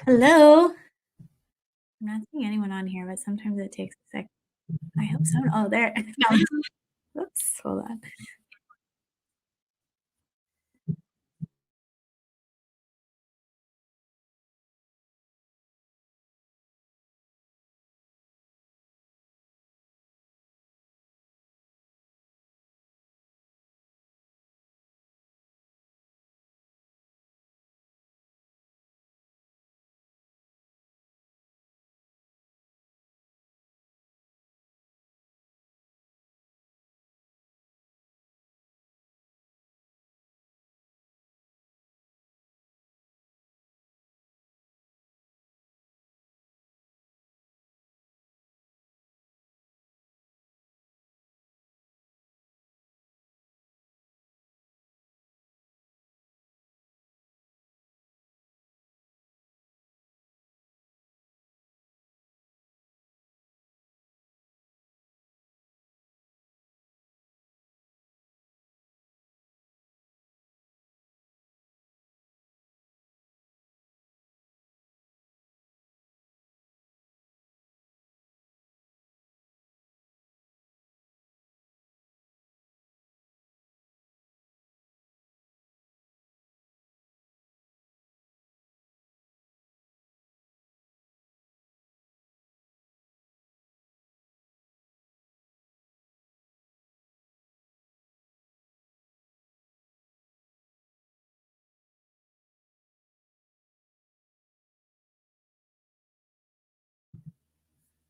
Hello. I'm not seeing anyone on here, but sometimes it takes a sec. I hope so. Oh, there. No. Oops. Hold on.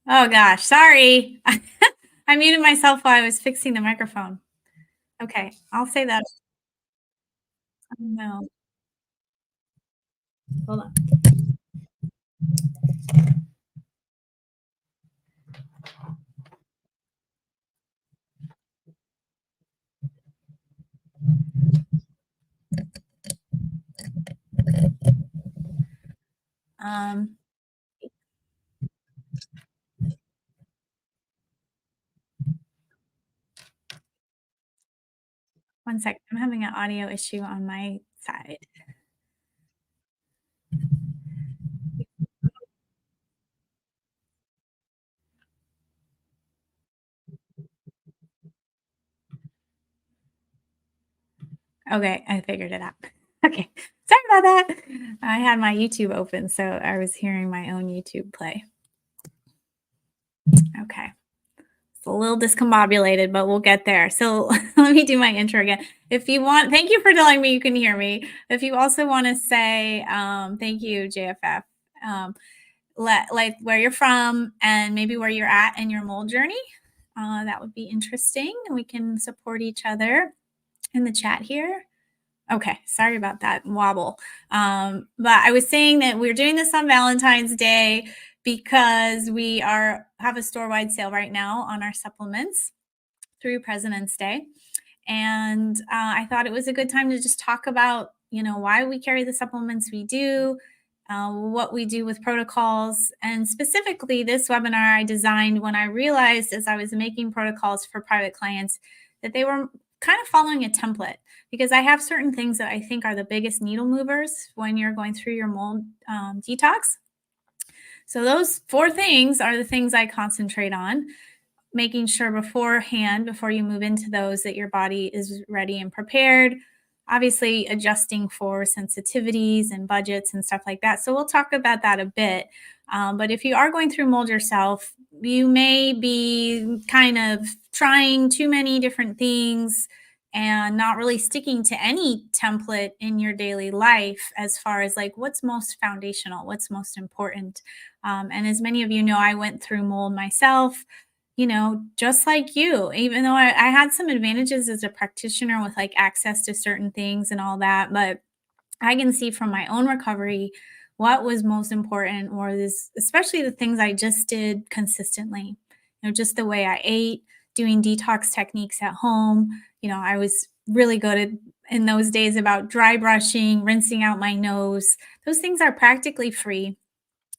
Oh gosh, sorry. I muted myself while I was fixing the microphone. Okay, I'll say that. Oh, no, hold on. Um, one sec. I'm having an audio issue on my side. Okay, I figured it out. Okay, sorry about that. I had my YouTube open, so I was hearing my own YouTube play. Okay. It's a little discombobulated, but we'll get there. So let me do my intro again. If you want, thank you for telling me you can hear me. If you also want to say thank you, JFF, um, like where you're from and maybe where you're at in your mold journey, that would be interesting. We can support each other in the chat here. Okay, sorry about that wobble. But I was saying that we're doing this on Valentine's Day because we are have a store-wide sale right now on our supplements through President's Day. And I thought it was a good time to just talk about, why we carry the supplements we do, what we do with protocols. And specifically, this webinar I designed when I realized as I was making protocols for private clients that they were kind of following a template because I have certain things that I think are the biggest needle movers when you're going through your mold detox. So, those four things are the things I concentrate on, making sure beforehand, before you move into those, that your body is ready and prepared. Obviously, adjusting for sensitivities and budgets and stuff like that. So, we'll talk about that a bit. But if you are going through mold yourself, you may be kind of trying too many different things and not really sticking to any template in your daily life as far as like what's most foundational, what's most important. And as many of you know, I went through mold myself, just like you, even though I had some advantages as a practitioner with like access to certain things and all that, but I can see from my own recovery what was most important was especially the things I just did consistently. Just the way I ate, doing detox techniques at home. I was really good at in those days about dry brushing, rinsing out my nose. Those things are practically free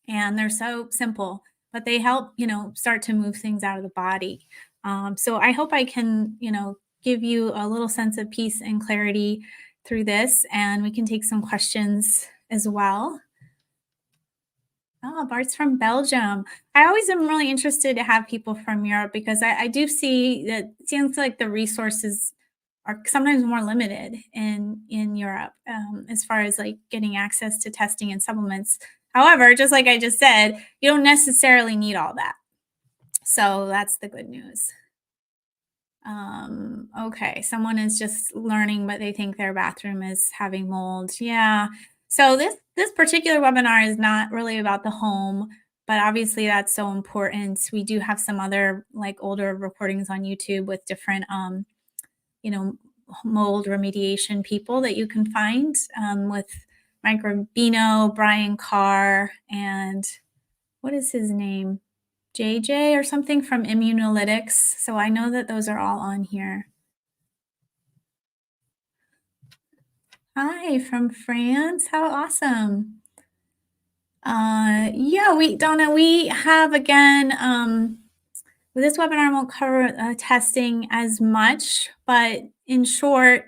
and they're so simple, but they help, start to move things out of the body. So I hope I can, give you a little sense of peace and clarity through this, and we can take some questions as well. Oh, Bart's from Belgium. I always am really interested to have people from Europe because I do see that it seems like the resources are sometimes more limited in Europe as far as like getting access to testing and supplements. However, just like I just said, you don't necessarily need all that. So that's the good news. Okay, someone is just learning, but they think their bathroom is having mold. Yeah. So this particular webinar is not really about the home, but obviously that's so important. We do have some other like older recordings on YouTube with different you know, mold remediation people that you can find with Mike Rubino, Brian Carr, and what is his name? JJ or something from Immunolytics. So I know that those are all on here. Hi from France. How awesome. Yeah, Donna, we have again, this webinar won't cover testing as much, but in short,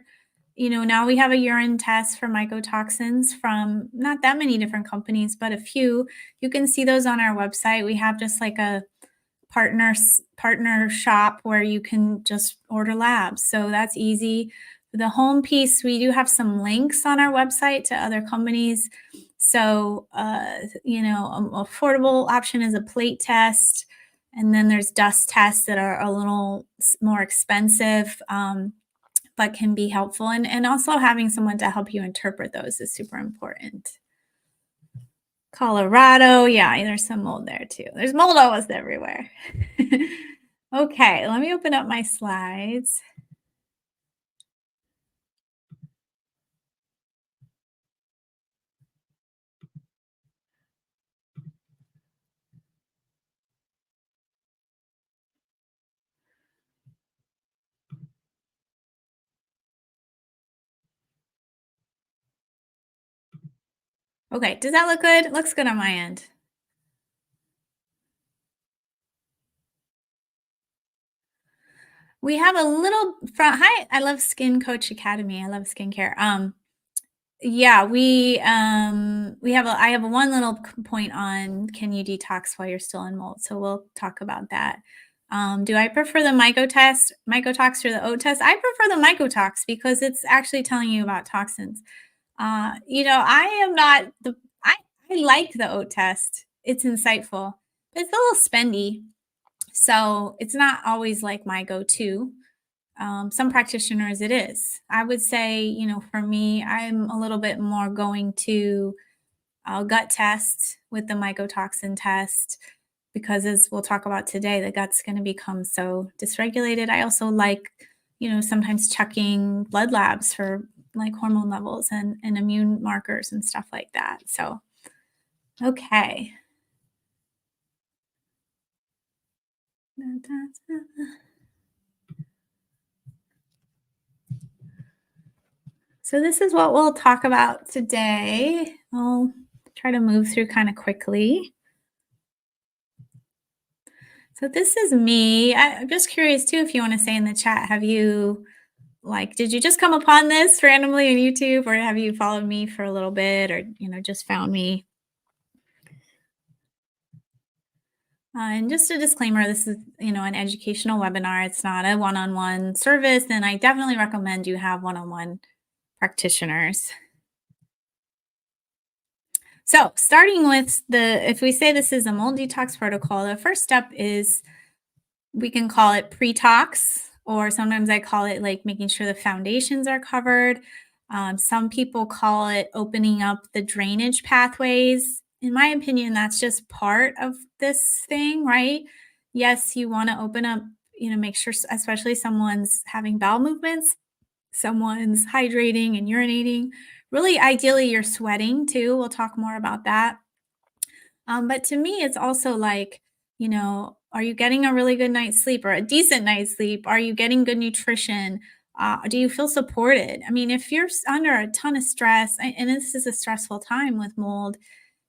now we have a urine test for mycotoxins from not that many different companies, but a few. You can see those on our website. We have just like a partner shop where you can just order labs. So that's easy. The home piece, we do have some links on our website to other companies. So, affordable option is a plate test. And then there's dust tests that are a little more expensive, but can be helpful. And also having someone to help you interpret those is super important. Colorado, yeah, there's some mold there too. There's mold almost everywhere. Okay, let me open up my slides. Okay, does that look good? Looks good on my end. We have a little front. Hi, I love Skin Coach Academy. I love skincare. Yeah, we have I have one little point on can you detox while you're still in mold. So we'll talk about that. Do I prefer the mycotox or the oat test? I prefer the mycotox because it's actually telling you about toxins. I am not the I like the oat test. It's insightful, but it's a little spendy. So it's not always like my go-to. Some practitioners it is. I would say, for me, I'm a little bit more going to gut test with the mycotoxin test because as we'll talk about today, the gut's going to become so dysregulated. I also like, sometimes checking blood labs for like hormone levels and immune markers and stuff like that. So, okay. So this is what we'll talk about today. I'll try to move through kind of quickly. So this is me. I'm just curious too if you want to say in the chat, have you did you just come upon this randomly on YouTube or have you followed me for a little bit or just found me? And just a disclaimer, this is, an educational webinar. It's not a one-on-one service, and I definitely recommend you have one-on-one practitioners. So starting with if we say this is a mold detox protocol, the first step is we can call it pre-tox, or sometimes I call it like making sure the foundations are covered. Some people call it opening up the drainage pathways. In my opinion, that's just part of this thing, right? Yes, you want to open up, make sure, especially someone's having bowel movements, someone's hydrating and urinating. Really, ideally, you're sweating too. We'll talk more about that. But to me, it's also like, are you getting a really good night's sleep or a decent night's sleep? Are you getting good nutrition? Do you feel supported? I mean, if you're under a ton of stress, and this is a stressful time with mold,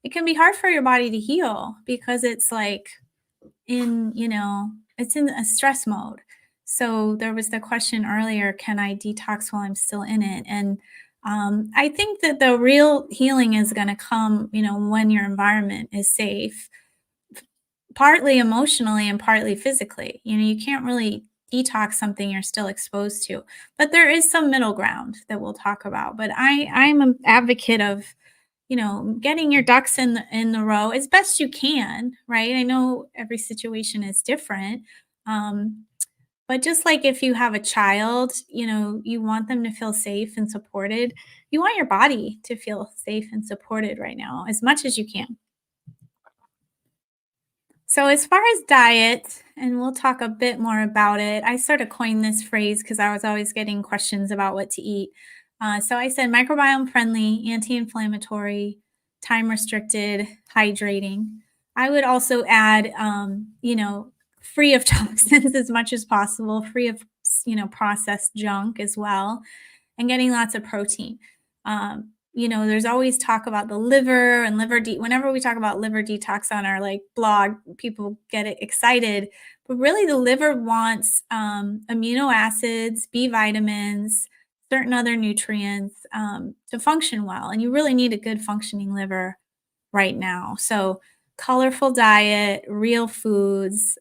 it can be hard for your body to heal because it's like it's in a stress mode. So there was the question earlier, can I detox while I'm still in it? And I think that the real healing is going to come, when your environment is safe, partly emotionally and partly physically. You can't really detox something you're still exposed to, but there is some middle ground that we'll talk about. But I'm an advocate of, getting your ducks in the row as best you can, right? I know every situation is different. Um, but just like if you have a child, you want them to feel safe and supported. You want your body to feel safe and supported right now as much as you can. So, as far as diet, and we'll talk a bit more about it, I sort of coined this phrase because I was always getting questions about what to eat. So, I said microbiome friendly, anti inflammatory, time restricted, hydrating. I would also add, free of toxins as much as possible, free of, processed junk as well, and getting lots of protein. There's always talk about the liver and whenever we talk about liver detox on our like blog, people get excited. But really the liver wants amino acids, B vitamins, certain other nutrients to function well. And you really need a good functioning liver right now. So colorful diet, real foods,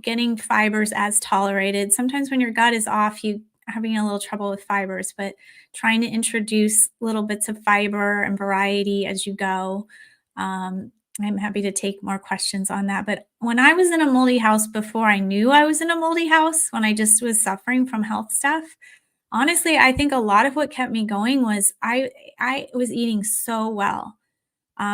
getting fibers as tolerated. Sometimes when your gut is off, you having a little trouble with fibers, but trying to introduce little bits of fiber and variety as you go. I'm happy to take more questions on that. But when I was in a moldy house before I knew I was in a moldy house, when I just was suffering from health stuff, honestly, I think a lot of what kept me going was I was eating so well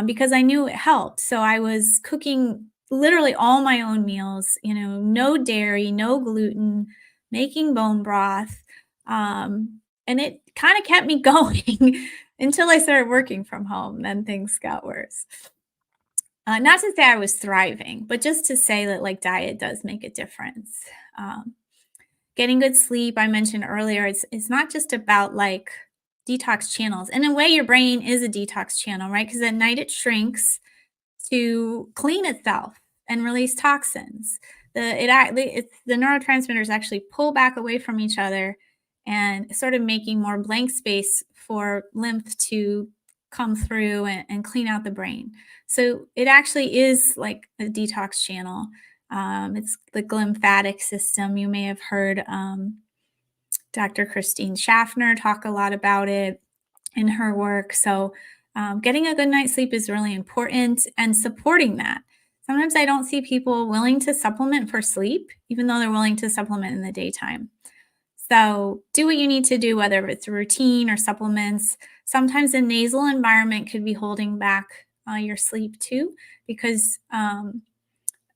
because I knew it helped. So I was cooking literally all my own meals, no dairy, no gluten, making bone broth. And it kind of kept me going until I started working from home. Then things got worse. Not to say I was thriving, but just to say that like diet does make a difference. Um, Getting good sleep, I mentioned earlier, it's not just about like detox channels. In a way, your brain is a detox channel, right? Because at night it shrinks to clean itself and release toxins. The neurotransmitters actually pull back away from each other and sort of making more blank space for lymph to come through and clean out the brain. So it actually is like a detox channel. It's the glymphatic system. You may have heard Dr. Christine Schaffner talk a lot about it in her work. So, getting a good night's sleep is really important and supporting that. Sometimes I don't see people willing to supplement for sleep, even though they're willing to supplement in the daytime. So, do what you need to do, whether it's a routine or supplements. Sometimes a nasal environment could be holding back your sleep too, because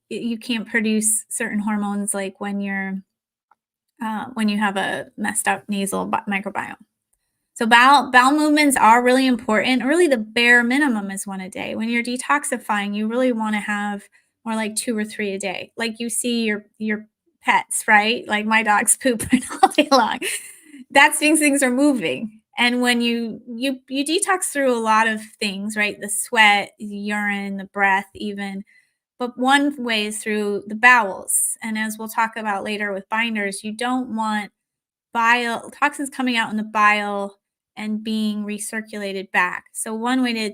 you can't produce certain hormones like when you have a messed up nasal microbiome. So bowel movements are really important. Really, the bare minimum is one a day. When you're detoxifying, you really want to have more like two or three a day. Like you see your pets, right? Like my dog's pooping all day long. That's means things are moving. And when you detox through a lot of things, right? The sweat, the urine, the breath, even. But one way is through the bowels. And as we'll talk about later with binders, you don't want bile toxins coming out in the bile and being recirculated back. So one way to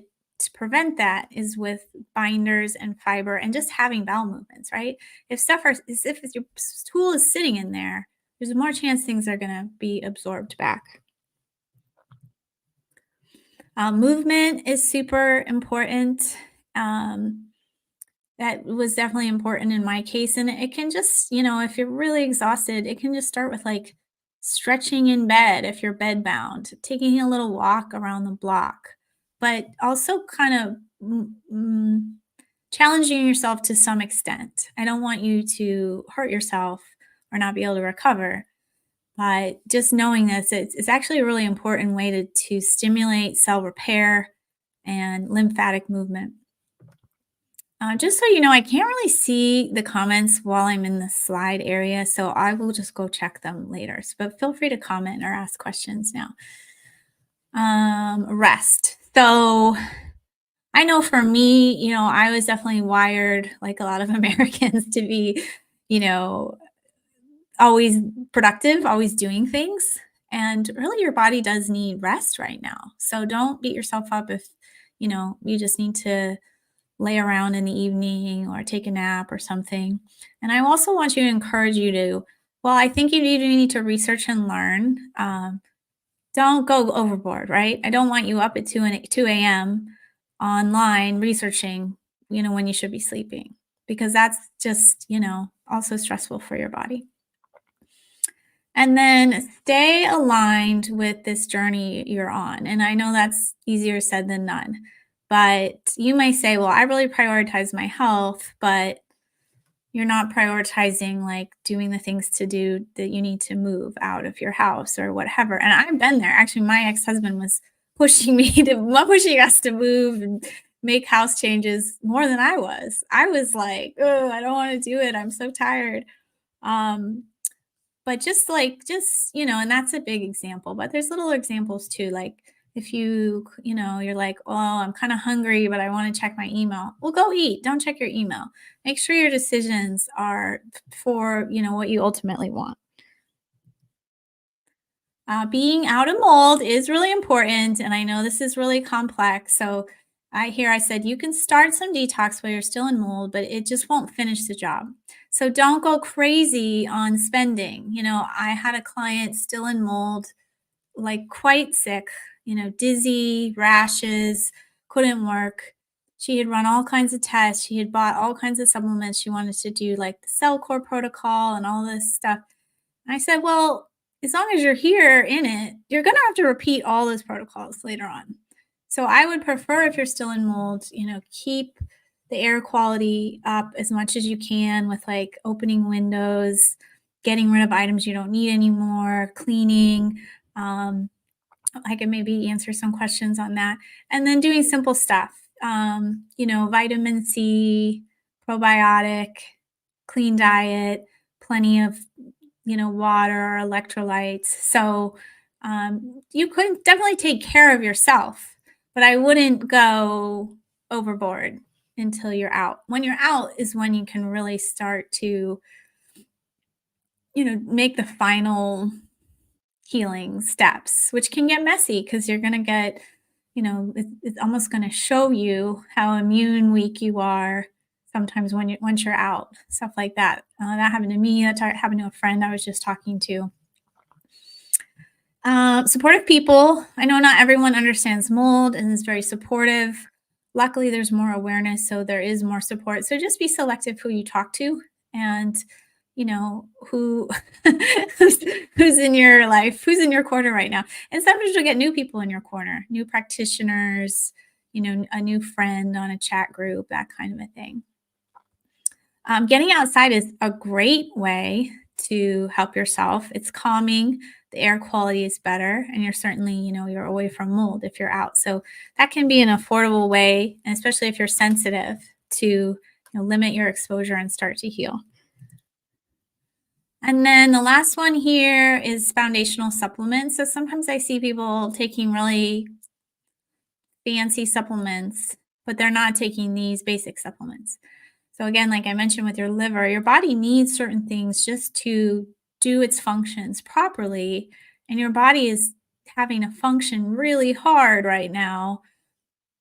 prevent that is with binders and fiber and just having bowel movements, right? If your stool is sitting in there, there's more chance things are going to be absorbed back. Movement is super important. That was definitely important in my case. And it can just, if you're really exhausted, it can just start with like stretching in bed if you're bed bound, taking a little walk around the block, but also kind of challenging yourself to some extent. I don't want you to hurt yourself or not be able to recover. But just knowing this, it's actually a really important way to stimulate cell repair and lymphatic movement. Just so you know, I can't really see the comments while I'm in the slide area, so I will just go check them later. But feel free to comment or ask questions now. Rest. So I know for me, I was definitely wired, like a lot of Americans, to be, always productive, always doing things. And really, your body does need rest right now. So don't beat yourself up if, you just need to lay around in the evening or take a nap or something. And I also want you to encourage you to, well, I think you need to research and learn. Don't go overboard, right? I don't want you up at 2 a.m. online researching, when you should be sleeping, because that's just, also stressful for your body. And then stay aligned with this journey you're on. And I know that's easier said than done. But you may say, well, I really prioritize my health, but you're not prioritizing like doing the things to do that you need to move out of your house or whatever. And I've been there. Actually, my ex-husband was pushing me pushing us to move and make house changes more than I was. I was like, oh, I don't want to do it. I'm so tired. Um, but and that's a big example, but there's little examples too. Like if you're like, oh, I'm kind of hungry, but I want to check my email. Well, go eat. Don't check your email. Make sure your decisions are for, what you ultimately want. Being out of mold is really important. And I know this is really complex. So I said you can start some detox while you're still in mold, but it just won't finish the job. So don't go crazy on spending. I had a client still in mold, like quite sick, dizzy, rashes, couldn't work. She had run all kinds of tests. She had bought all kinds of supplements. She wanted to do like the cell core protocol and all this stuff. And I said, well, as long as you're here in it, you're going to have to repeat all those protocols later on. So I would prefer, if you're still in mold, keep the air quality up as much as you can with like opening windows, getting rid of items you don't need anymore, cleaning. I can maybe answer some questions on that. And then doing simple stuff, vitamin C, probiotic, clean diet, plenty of water, electrolytes. So you could definitely take care of yourself, but I wouldn't go overboard until you're out. When you're out is when you can really start to, make the final healing steps, which can get messy because you're going to get, it's almost going to show you how immune weak you are sometimes once you're out, stuff like that. That happened to me. That happened to a friend I was just talking to. Supportive people. I know not everyone understands mold and is very supportive. Luckily, there's more awareness, so there is more support. So just be selective who you talk to, and who who's in your life, who's in your corner right now. And sometimes you'll get new people in your corner, new practitioners, a new friend on a chat group, that kind of a thing. Getting outside is a great way to help yourself. It's calming. The air quality is better, and you're certainly, you're away from mold if you're out. So that can be an affordable way, and especially if you're sensitive, to limit your exposure and start to heal. And then the last one here is foundational supplements. So sometimes I see people taking really fancy supplements, but they're not taking these basic supplements. So again, like I mentioned with your liver, your body needs certain things just to do its functions properly. And your body is having to function really hard right now,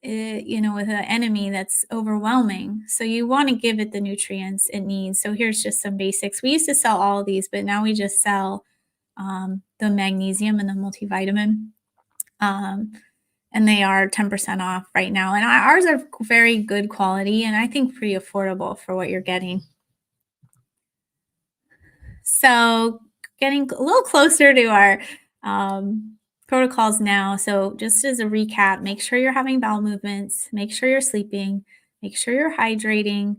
with an enemy that's overwhelming. So you want to give it the nutrients it needs. So here's just some basics. We used to sell all of these, but now we just sell the magnesium and the multivitamin. And they are 10% off right now. And ours are very good quality and I think pretty affordable for what you're getting. So getting a little closer to our protocols now. So just as a recap, make sure you're having bowel movements, make sure you're sleeping, make sure you're hydrating.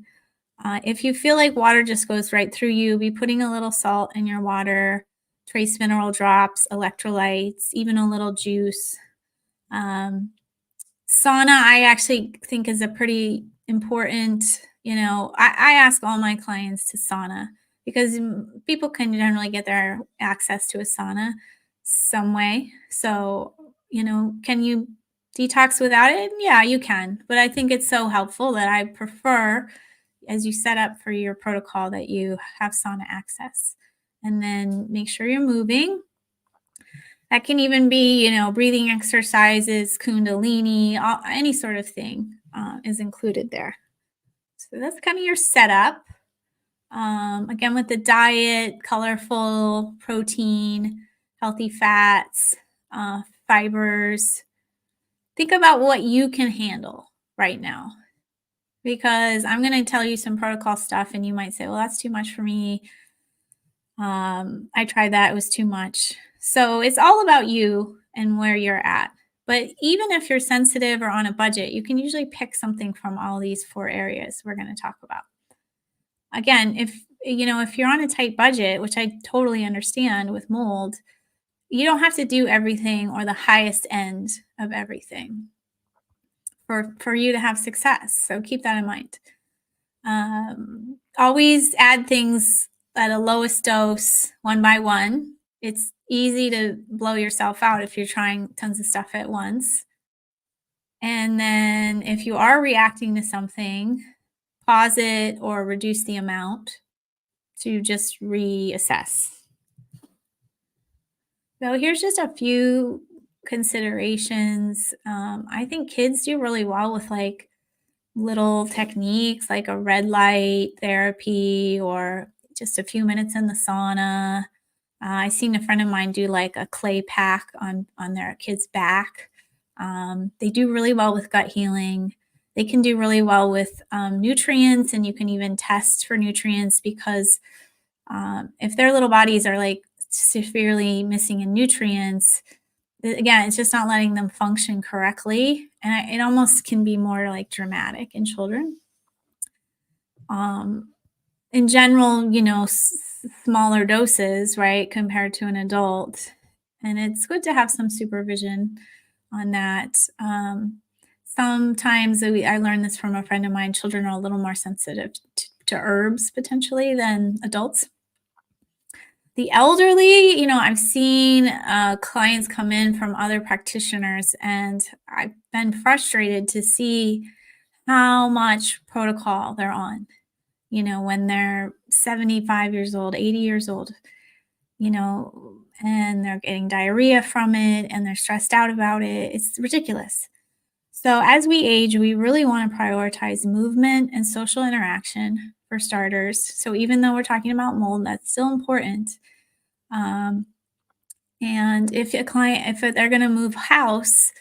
If you feel like water just goes right through you, be putting a little salt in your water, trace mineral drops, electrolytes, even a little juice. Sauna, I actually think is a pretty important, I ask all my clients to sauna because people can generally get their access to a sauna some way. So, can you detox without it? Yeah, you can. But I think it's so helpful that I prefer, as you set up for your protocol, that you have sauna access. And then make sure you're moving. That can even be, breathing exercises, kundalini, any sort of thing is included there. So that's kind of your setup. Again, with the diet, colorful protein, healthy fats, fibers. Think about what you can handle right now, because I'm going to tell you some protocol stuff and you might say, well, that's too much for me. I tried that. It was too much. So it's all about you and where you're at. But even if you're sensitive or on a budget, you can usually pick something from all these 4 areas we're going to talk about. Again, if you're on a tight budget, which I totally understand with mold, you don't have to do everything or the highest end of everything for you to have success. So keep that in mind. Always add things at a lowest dose, one by one. It's easy to blow yourself out if you're trying tons of stuff at once. And then if you are reacting to something, pause it or reduce the amount to just reassess. So here's just a few considerations. I think kids do really well with like little techniques like a red light therapy or just a few minutes in the sauna. I seen a friend of mine do like a clay pack on their kid's back. They do really well with gut healing. They can do really well with nutrients, and you can even test for nutrients because if their little bodies are like severely missing in nutrients, again, it's just not letting them function correctly. And it almost can be more like dramatic in children. In general, smaller doses, right, compared to an adult. And it's good to have some supervision on that. Sometimes I learned this from a friend of mine, children are a little more sensitive to herbs potentially than adults. The elderly, I've seen clients come in from other practitioners, and I've been frustrated to see how much protocol they're on, when they're 75 years old, 80 years old, and they're getting diarrhea from it and they're stressed out about it. It's ridiculous. So as we age, we really want to prioritize movement and social interaction for starters. So even though we're talking about mold, that's still important. And if they're going to move house,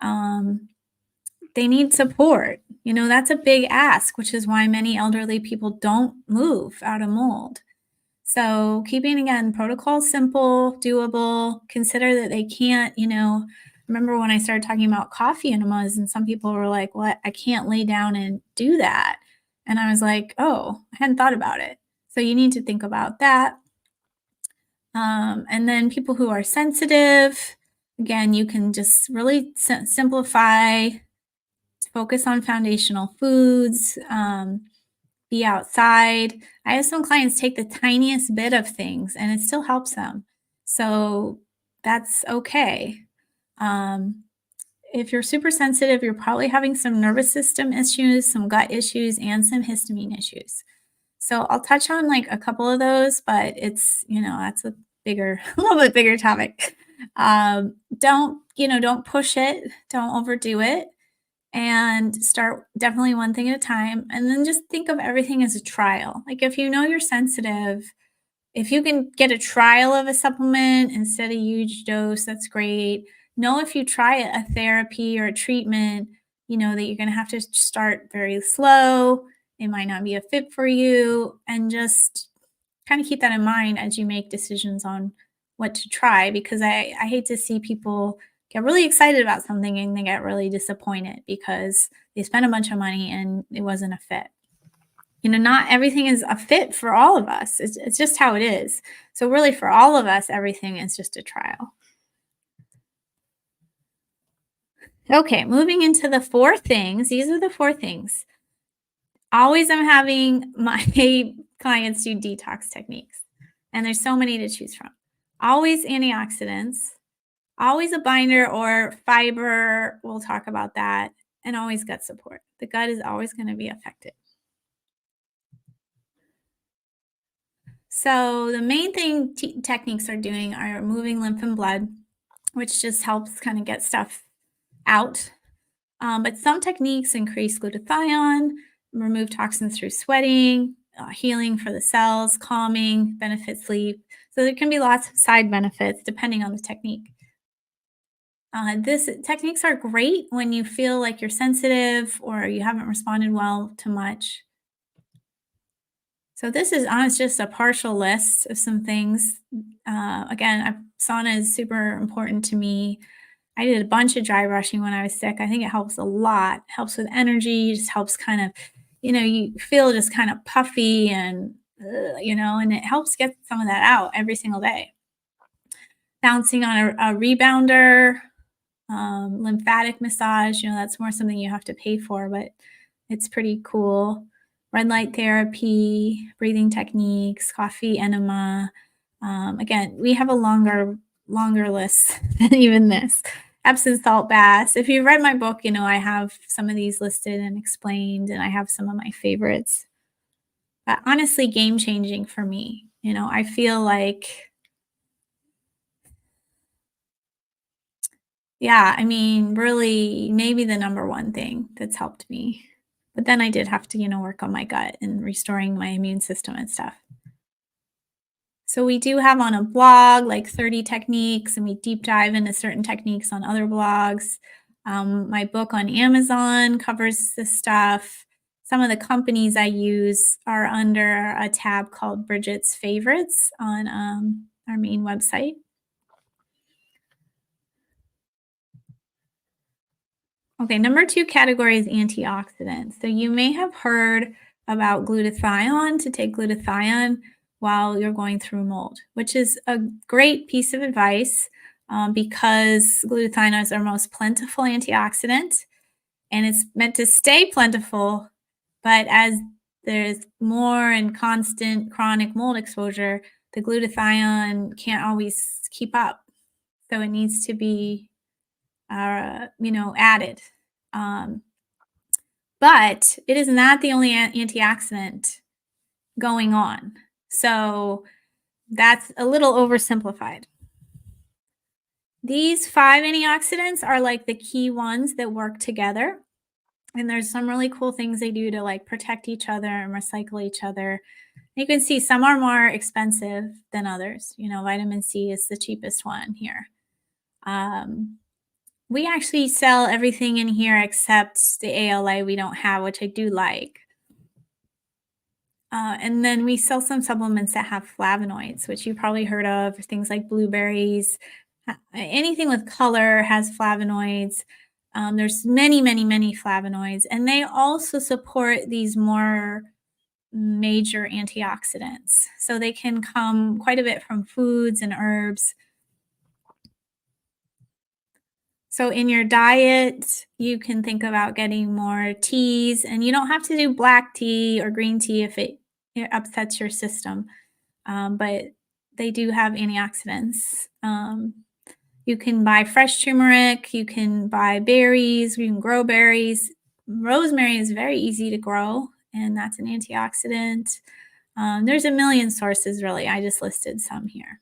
they need support. That's a big ask, which is why many elderly people don't move out of mold. So keeping, again, protocol simple, doable, consider that they can't, remember when I started talking about coffee enemas and some people were like, well, I can't lay down and do that. And I was like, oh, I hadn't thought about it. So you need to think about that. And then people who are sensitive, again, you can just really simplify, focus on foundational foods, be outside. I have some clients take the tiniest bit of things and it still helps them. So that's okay. If you're super sensitive, you're probably having some nervous system issues, some gut issues, and some histamine issues. So I'll touch on like a couple of those, but it's, that's a little bit bigger topic. Don't push it. Don't overdo it. And start definitely one thing at a time. And then just think of everything as a trial. Like if you're sensitive, if you can get a trial of a supplement instead of a huge dose, that's great. Know if you try a therapy or a treatment, that you're going to have to start very slow. It might not be a fit for you. And just kind of keep that in mind as you make decisions on what to try, because I hate to see people get really excited about something and they get really disappointed because they spent a bunch of money and it wasn't a fit. Not everything is a fit for all of us. It's just how it is. So really for all of us, everything is just a trial. Okay, moving into the 4 things. These are the 4 things. Always I'm having my clients do detox techniques, and there's so many to choose from. Always antioxidants, always a binder or fiber. We'll talk about that. And always gut support. The gut is always going to be affected. So the main thing techniques are doing are moving lymph and blood. which just helps kind of get stuff out. But some techniques increase glutathione, remove toxins through sweating, healing for the cells, calming, benefit sleep. So there can be lots of side benefits depending on the technique. This techniques are great when you feel like you're sensitive or you haven't responded well to much. So this is honest, just a partial list of some things. Sauna is super important to me. I did a bunch of dry brushing when I was sick. I think it helps a lot. Helps with energy, just helps kind of, you feel just kind of puffy and, and it helps get some of that out every single day. Bouncing on a rebounder, lymphatic massage, that's more something you have to pay for, but it's pretty cool. Red light therapy, breathing techniques, coffee enema. Again, we have a longer list than even this. Epsom salt baths. If you've read my book, I have some of these listed and explained, and I have some of my favorites. But honestly, game changing for me. I feel like, yeah, I mean, really, maybe the number one thing that's helped me. But then I did have to, work on my gut and restoring my immune system and stuff. So we do have on a blog like 30 techniques, and we deep dive into certain techniques on other blogs. My book on Amazon covers this stuff. Some of the companies I use are under a tab called Bridget's Favorites on our main website. Okay, number 2 category is antioxidants. So you may have heard about glutathione, to take glutathione while you're going through mold, which is a great piece of advice because glutathione is our most plentiful antioxidant and it's meant to stay plentiful. But as there's more and constant chronic mold exposure, the glutathione can't always keep up. So it needs to be, added. Um, but it is not the only antioxidant going on. So that's a little oversimplified. These 5 antioxidants are like the key ones that work together. And there's some really cool things they do to like protect each other and recycle each other. You can see some are more expensive than others. Vitamin C is the cheapest one here. We actually sell everything in here except the ALA we don't have, which I do like. And then we sell some supplements that have flavonoids, which you've probably heard of, things like blueberries. Anything with color has flavonoids. There's many, many, many flavonoids, and they also support these more major antioxidants. So they can come quite a bit from foods and herbs. So in your diet, you can think about getting more teas, and you don't have to do black tea or green tea if it upsets your system. But they do have antioxidants. You can buy fresh turmeric, you can buy berries, you can grow berries. Rosemary is very easy to grow, and that's an antioxidant. There's a million sources, really. I just listed some here.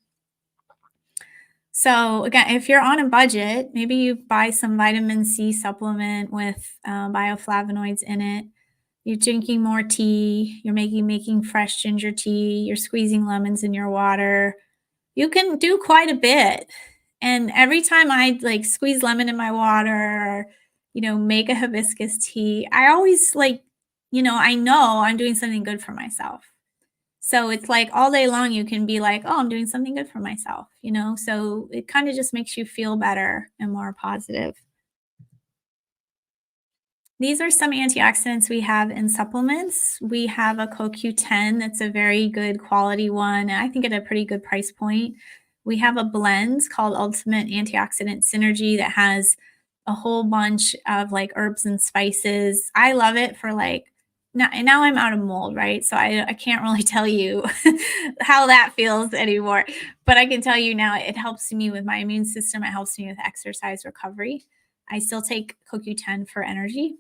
So again, if you're on a budget, maybe you buy some vitamin C supplement with bioflavonoids in it. You're drinking more tea. You're making fresh ginger tea. You're squeezing lemons in your water. You can do quite a bit. And every time I like squeeze lemon in my water, or, make a hibiscus tea, I always I know I'm doing something good for myself. So it's like all day long, you can be like, oh, I'm doing something good for myself, So it kind of just makes you feel better and more positive. These are some antioxidants we have in supplements. We have a CoQ10 that's a very good quality one, and I think at a pretty good price point. We have a blend called Ultimate Antioxidant Synergy that has a whole bunch of like herbs and spices. I love it for like now I'm out of mold, right? So I can't really tell you how that feels anymore. But I can tell you now it helps me with my immune system. It helps me with exercise recovery. I still take CoQ10 for energy.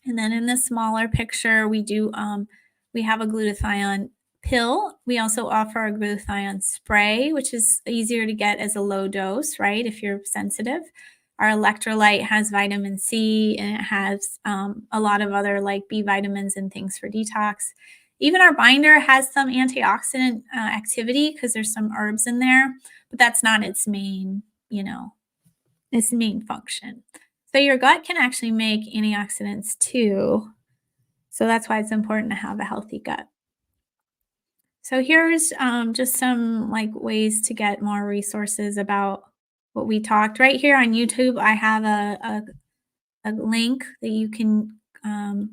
And then in the smaller picture, we have a glutathione pill. We also offer a glutathione spray, which is easier to get as a low dose, right? If you're sensitive. Our electrolyte has vitamin C and it has a lot of other like B vitamins and things for detox. Even our binder has some antioxidant activity because there's some herbs in there, but that's not its main, its main function. So your gut can actually make antioxidants too. So that's why it's important to have a healthy gut. So here's just some like ways to get more resources about what we talked. Right here on YouTube, I have a link that you can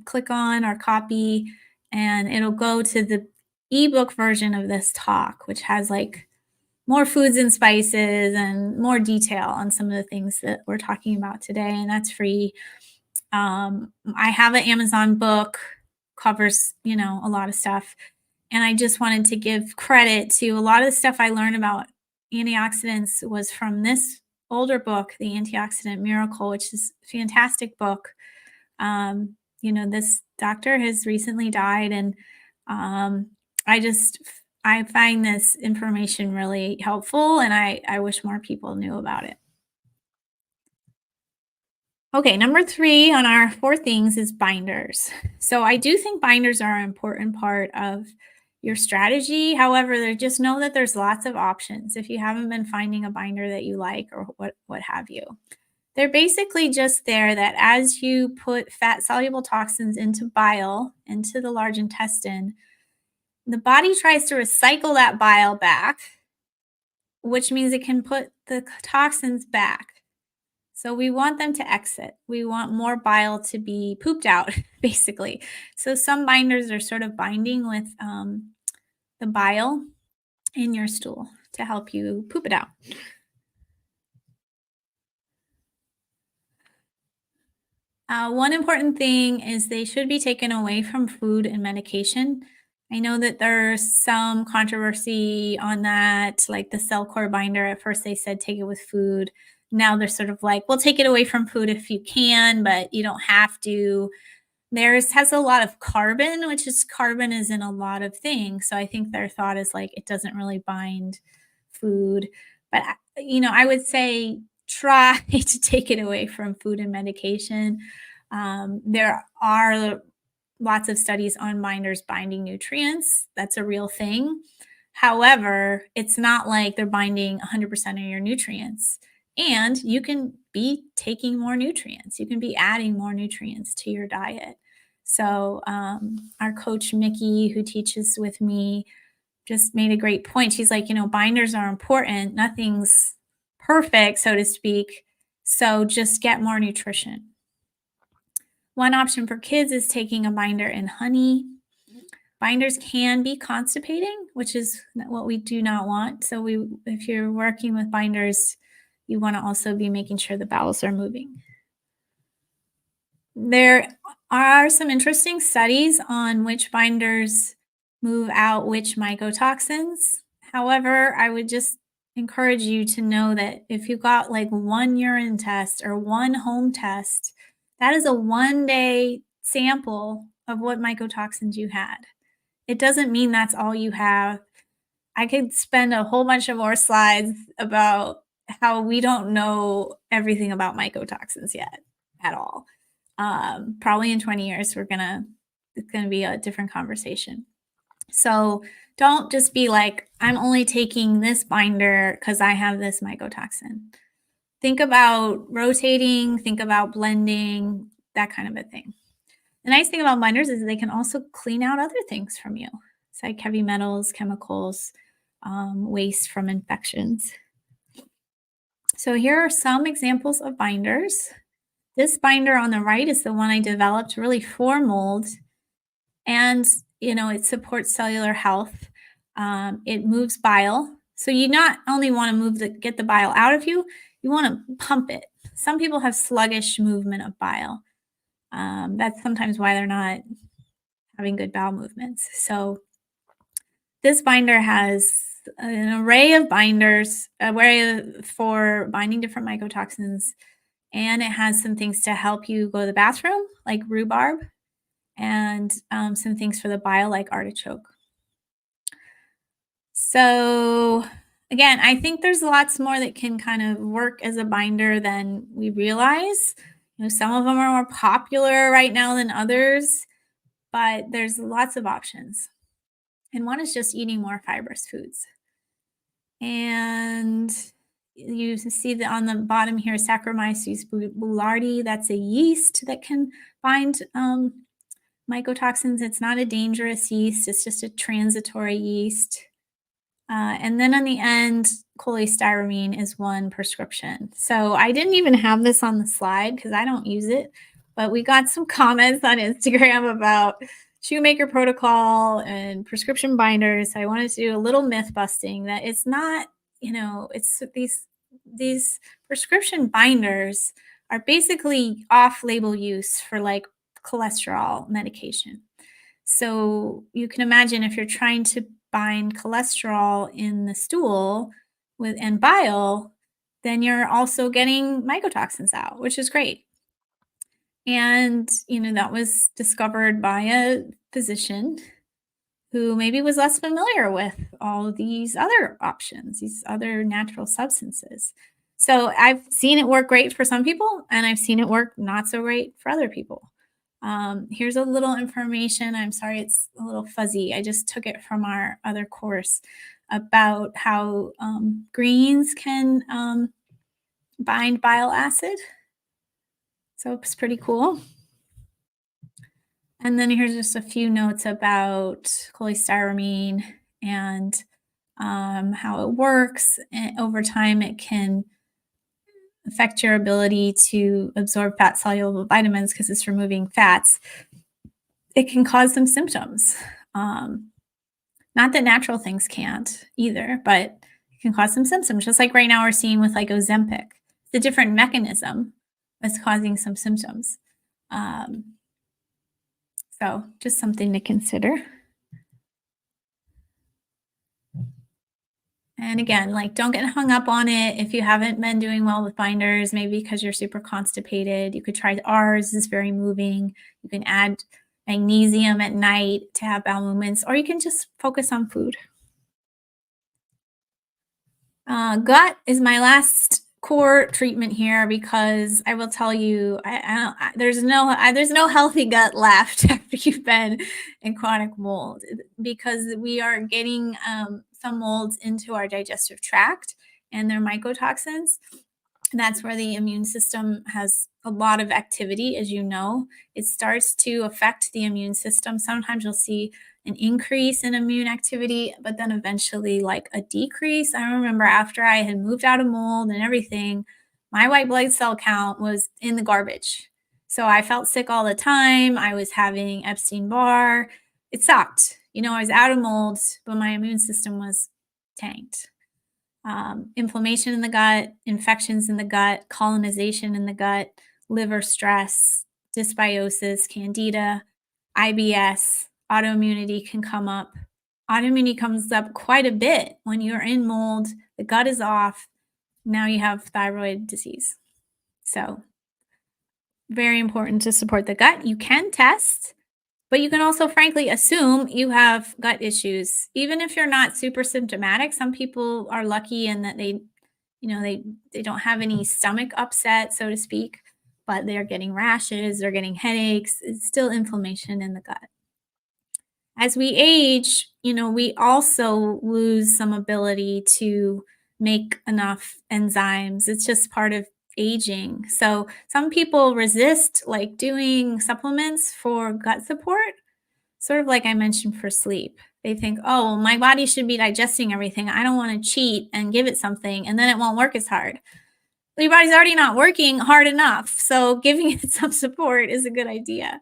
click on or copy, and it'll go to the ebook version of this talk, which has like more foods and spices and more detail on some of the things that we're talking about today, and that's free. I have an Amazon book, covers, a lot of stuff. And I just wanted to give credit to a lot of the stuff I learned about antioxidants was from this older book, The Antioxidant Miracle, which is a fantastic book. This doctor has recently died, and um, I find this information really helpful, and I wish more people knew about it. Okay, number 3 on our 4 things is binders. So I do think binders are an important part of your strategy. However, just know that there's lots of options if you haven't been finding a binder that you like or what have you. They're basically just there that as you put fat soluble toxins into bile, into the large intestine, the body tries to recycle that bile back, which means it can put the toxins back. So we want them to exit. We want more bile to be pooped out, basically. So some binders are sort of binding with the bile in your stool to help you poop it out. One important thing is they should be taken away from food and medication. I know that there's some controversy on that, like the Cellcore binder. At first, they said take it with food. Now they're sort of like, well, take it away from food if you can, but you don't have to. Theirs has a lot of carbon, which is carbon is in a lot of things. So I think their thought is like it doesn't really bind food. But I would say try to take it away from food and medication. There are lots of studies on binders binding nutrients. That's a real thing. However, it's not like they're binding 100% of your nutrients. And you can be taking more nutrients. You can be adding more nutrients to your diet. So, our coach, Mickey, who teaches with me, just made a great point. She's like, binders are important. Nothing's perfect, so to speak. So, just get more nutrition. One option for kids is taking a binder in honey. Binders can be constipating, which is what we do not want. So if you're working with binders, you want to also be making sure the bowels are moving. There are some interesting studies on which binders move out which mycotoxins. However, I would just encourage you to know that if you got like one urine test or one home test, that is a 1-day sample of what mycotoxins you had. It doesn't mean that's all you have. I could spend a whole bunch of more slides about how we don't know everything about mycotoxins yet at all. Probably in 20 years, it's gonna be a different conversation. So don't just be like, I'm only taking this binder because I have this mycotoxin. Think about rotating, think about blending, that kind of a thing. The nice thing about binders is they can also clean out other things from you. It's like heavy metals, chemicals, waste from infections. So here are some examples of binders. This binder on the right is the one I developed really for mold. And, it supports cellular health. It moves bile. So you not only want to get the bile out of you, you want to pump it. Some people have sluggish movement of bile. That's sometimes why they're not having good bowel movements. So this binder has an array of binders, for binding different mycotoxins, and it has some things to help you go to the bathroom, like rhubarb, and some things for the bile, like artichoke. So, again, I think there's lots more that can kind of work as a binder than we realize. Some of them are more popular right now than others, but there's lots of options. And one is just eating more fibrous foods. And you see that on the bottom here, Saccharomyces boulardii. That's a yeast that can bind mycotoxins. It's not a dangerous yeast, it's just a transitory yeast. And then on the end, cholestyramine is one prescription. So I didn't even have this on the slide because I don't use it, but we got some comments on Instagram about shoemaker protocol and prescription binders. So I wanted to do a little myth busting that it's not, it's these prescription binders are basically off-label use for like cholesterol medication. So you can imagine if you're trying to bind cholesterol in the stool with and bile, then you're also getting mycotoxins out, which is great. And that was discovered by a physician who maybe was less familiar with all of these other options, these other natural substances. So I've seen it work great for some people, and I've seen it work not so great for other people. Here's a little information. I'm sorry, it's a little fuzzy. I just took it from our other course about how greens can bind bile acid. So it's pretty cool. And then here's just a few notes about cholestyramine and how it works. And over time, it can affect your ability to absorb fat soluble vitamins because it's removing fats. It can cause some symptoms. Not that natural things can't either, but it can cause some symptoms, just like right now we're seeing with like Ozempic. It's a different mechanism that's causing some symptoms. So just something to consider. And again, like don't get hung up on it. If you haven't been doing well with binders, maybe because you're super constipated, you could try ours. It's very moving. You can add magnesium at night to have bowel movements, or you can just focus on food. Gut is my last core treatment here because I will tell you, there's no healthy gut left after you've been in chronic mold because we are getting some molds into our digestive tract and they're mycotoxins. That's where the immune system has a lot of activity, as you know. It starts to affect the immune system. Sometimes you'll see an increase in immune activity, but then eventually like a decrease. I remember after I had moved out of mold and everything, my white blood cell count was in the garbage. So I felt sick all the time. I was having Epstein-Barr. It sucked. I was out of mold, but my immune system was tanked. Inflammation in the gut, infections in the gut, colonization in the gut, liver stress, dysbiosis, candida, IBS, autoimmunity can come up. Autoimmunity comes up quite a bit when you're in mold, the gut is off, now you have thyroid disease. So, very important to support the gut. You can test, but you can also frankly assume you have gut issues. Even if you're not super symptomatic, some people are lucky in that they don't have any stomach upset, so to speak, but they're getting rashes, they're getting headaches. It's still inflammation in the gut. As we age, we also lose some ability to make enough enzymes. It's just part of aging. So some people resist like doing supplements for gut support, sort of like I mentioned for sleep. They think, oh, well, my body should be digesting everything. I don't want to cheat and give it something, and then it won't work as hard. Well, your body's already not working hard enough. So giving it some support is a good idea.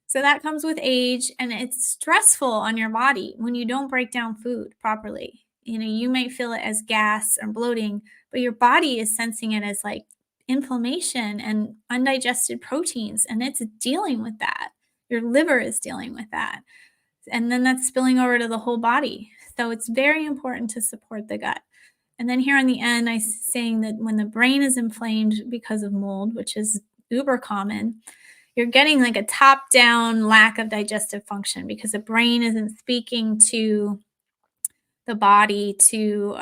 So that comes with age, and it's stressful on your body when you don't break down food properly. You might feel it as gas or bloating, but your body is sensing it as like inflammation and undigested proteins, and it's dealing with that. Your liver is dealing with that. And then that's spilling over to the whole body. So it's very important to support the gut. And then here on the end, I'm saying that when the brain is inflamed because of mold, which is uber common, you're getting like a top down lack of digestive function because the brain isn't speaking to the body to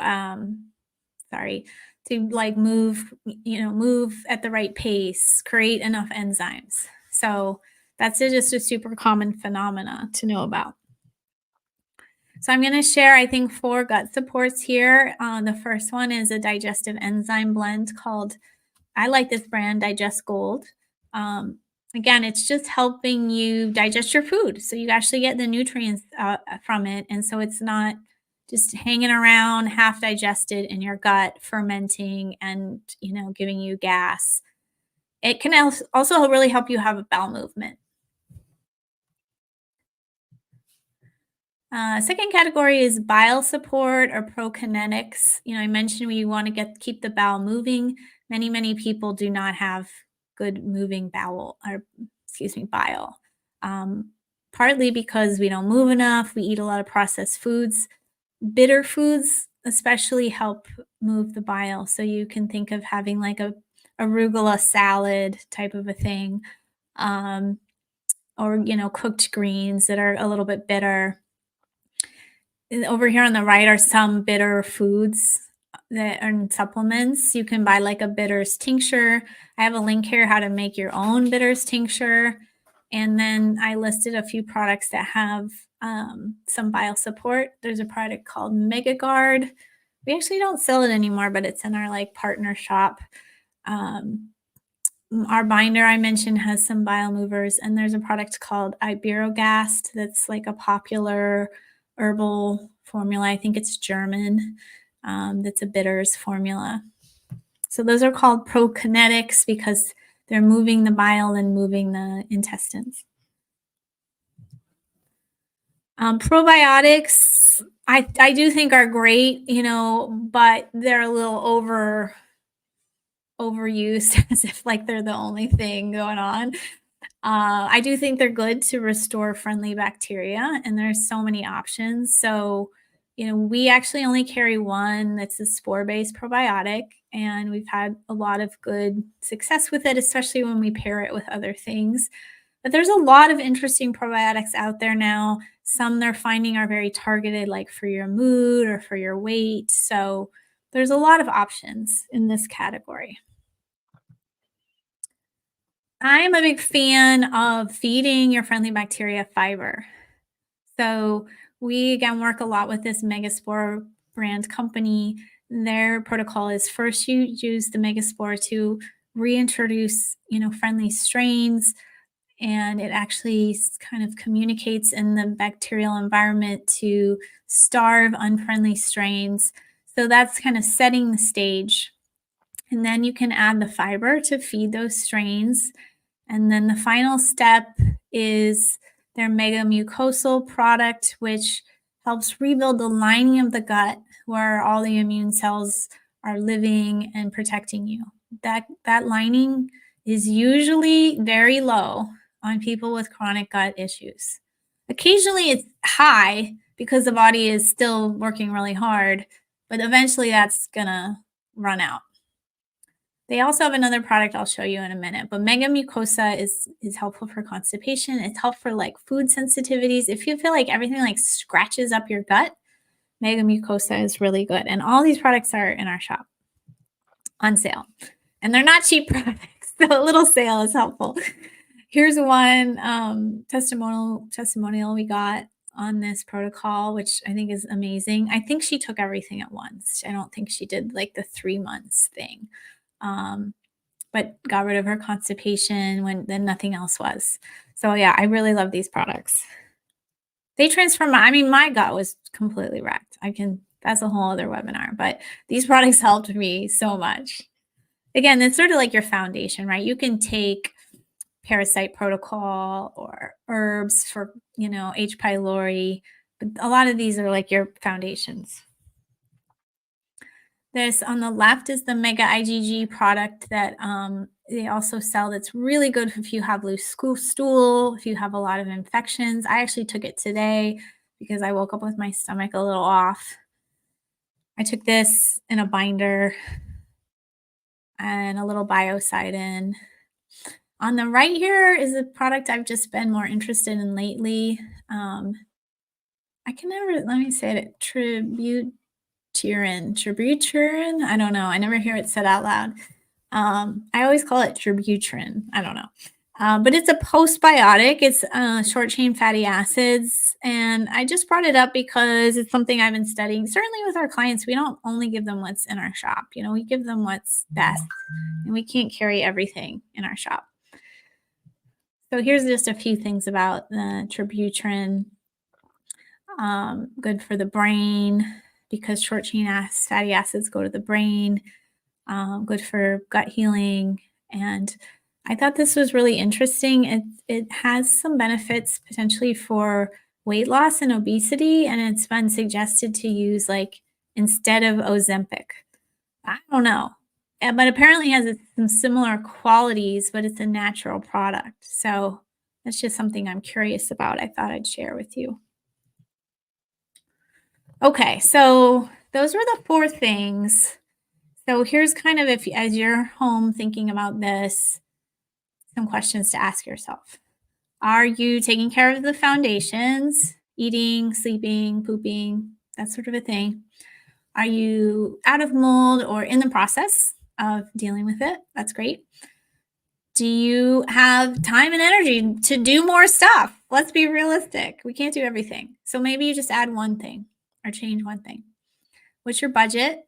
sorry, to like move, move at the right pace, create enough enzymes. So that's just a super common phenomena to know about. So I'm going to share, I think, four gut supports here. The first one is a digestive enzyme blend called, I like this brand, Digest Gold. Um, Again, it's just helping you digest your food. So you actually get the nutrients from it. And so it's not just hanging around half digested in your gut, fermenting and, giving you gas. It can also really help you have a bowel movement. Second category is bile support or prokinetics. I mentioned we want to keep the bowel moving. Many people do not have good moving bowel, or excuse me, bile. Um, Partly because we don't move enough, we eat a lot of processed foods. Bitter foods especially help move the bile. So you can think of having like a arugula salad type of a thing, um, or cooked greens that are a little bit bitter. And over here on the right are some bitter foods that are in supplements. You can buy like a bitters tincture. I have a link here how to make your own bitters tincture. And then I listed a few products that have some bile support. There's a product called MegaGuard. We actually don't sell it anymore, but it's in our like partner shop. Um, our binder I mentioned has some bile movers, and there's a product called Iberogast that's like a popular herbal formula. I think it's German. That's a bitters formula. So those are called prokinetics because they're moving the bile and moving the intestines. Probiotics, I do think are great, but they're a little overused as if like they're the only thing going on. I do think they're good to restore friendly bacteria, and there's so many options. So, we actually only carry one that's a spore based probiotic, and we've had a lot of good success with it, especially when we pair it with other things. But there's a lot of interesting probiotics out there now. Some they're finding are very targeted, like for your mood or for your weight. So, there's a lot of options in this category. I'm a big fan of feeding your friendly bacteria fiber. So we again work a lot with this Megaspore brand company. Their protocol is first you use the Megaspore to reintroduce, friendly strains, and it actually kind of communicates in the bacterial environment to starve unfriendly strains. So that's kind of setting the stage. And then you can add the fiber to feed those strains, and then the final step is their mega mucosal product, which helps rebuild the lining of the gut where all the immune cells are living and protecting you. That lining is usually very low on people with chronic gut issues. Occasionally it's high because the body is still working really hard, but eventually that's gonna run out. They also have another product I'll show you in a minute, but Mega Mucosa is helpful for constipation. It's helpful for like food sensitivities. If you feel like everything like scratches up your gut, Mega Mucosa is really good. And all these products are in our shop on sale. And they're not cheap products, so a little sale is helpful. Here's one testimonial we got on this protocol, which I think is amazing. I think she took everything at once. I don't think she did like the 3 months thing. But got rid of her constipation when then nothing else was. So yeah, I really love these products. They transform my gut was completely wrecked. That's a whole other webinar, but these products helped me so much. Again, it's sort of like your foundation, right? You can take parasite protocol or herbs for, H. pylori, but a lot of these are like your foundations. This on the left is the Mega IgG product that they also sell that's really good if you have loose stool, if you have a lot of infections. I actually took it today because I woke up with my stomach a little off. I took this in a binder and a little biocidin. On the right here is a product I've just been more interested in lately. I can never, let me say it, tributyrin. I don't know. I never hear it said out loud. I always call it tributrin. I don't know. But it's a postbiotic. It's short chain fatty acids. And I just brought it up because it's something I've been studying. Certainly with our clients, we don't only give them what's in our shop. We give them what's best. And we can't carry everything in our shop. So here's just a few things about the tributrin. Good for the brain because short chain fatty acids go to the brain. Good for gut healing. And I thought this was really interesting. It has some benefits potentially for weight loss and obesity, and it's been suggested to use like instead of Ozempic. I don't know. But apparently has some similar qualities, but it's a natural product. So that's just something I'm curious about. I thought I'd share with you. Okay, so those were the 4 things. So here's kind of, if as you're home thinking about this, some questions to ask yourself. Are you taking care of the foundations, eating, sleeping, pooping, that sort of a thing? Are you out of mold or in the process of dealing with it? That's great. Do you have time and energy to do more stuff? Let's be realistic. We can't do everything. So maybe you just add one thing or change one thing. What's your budget?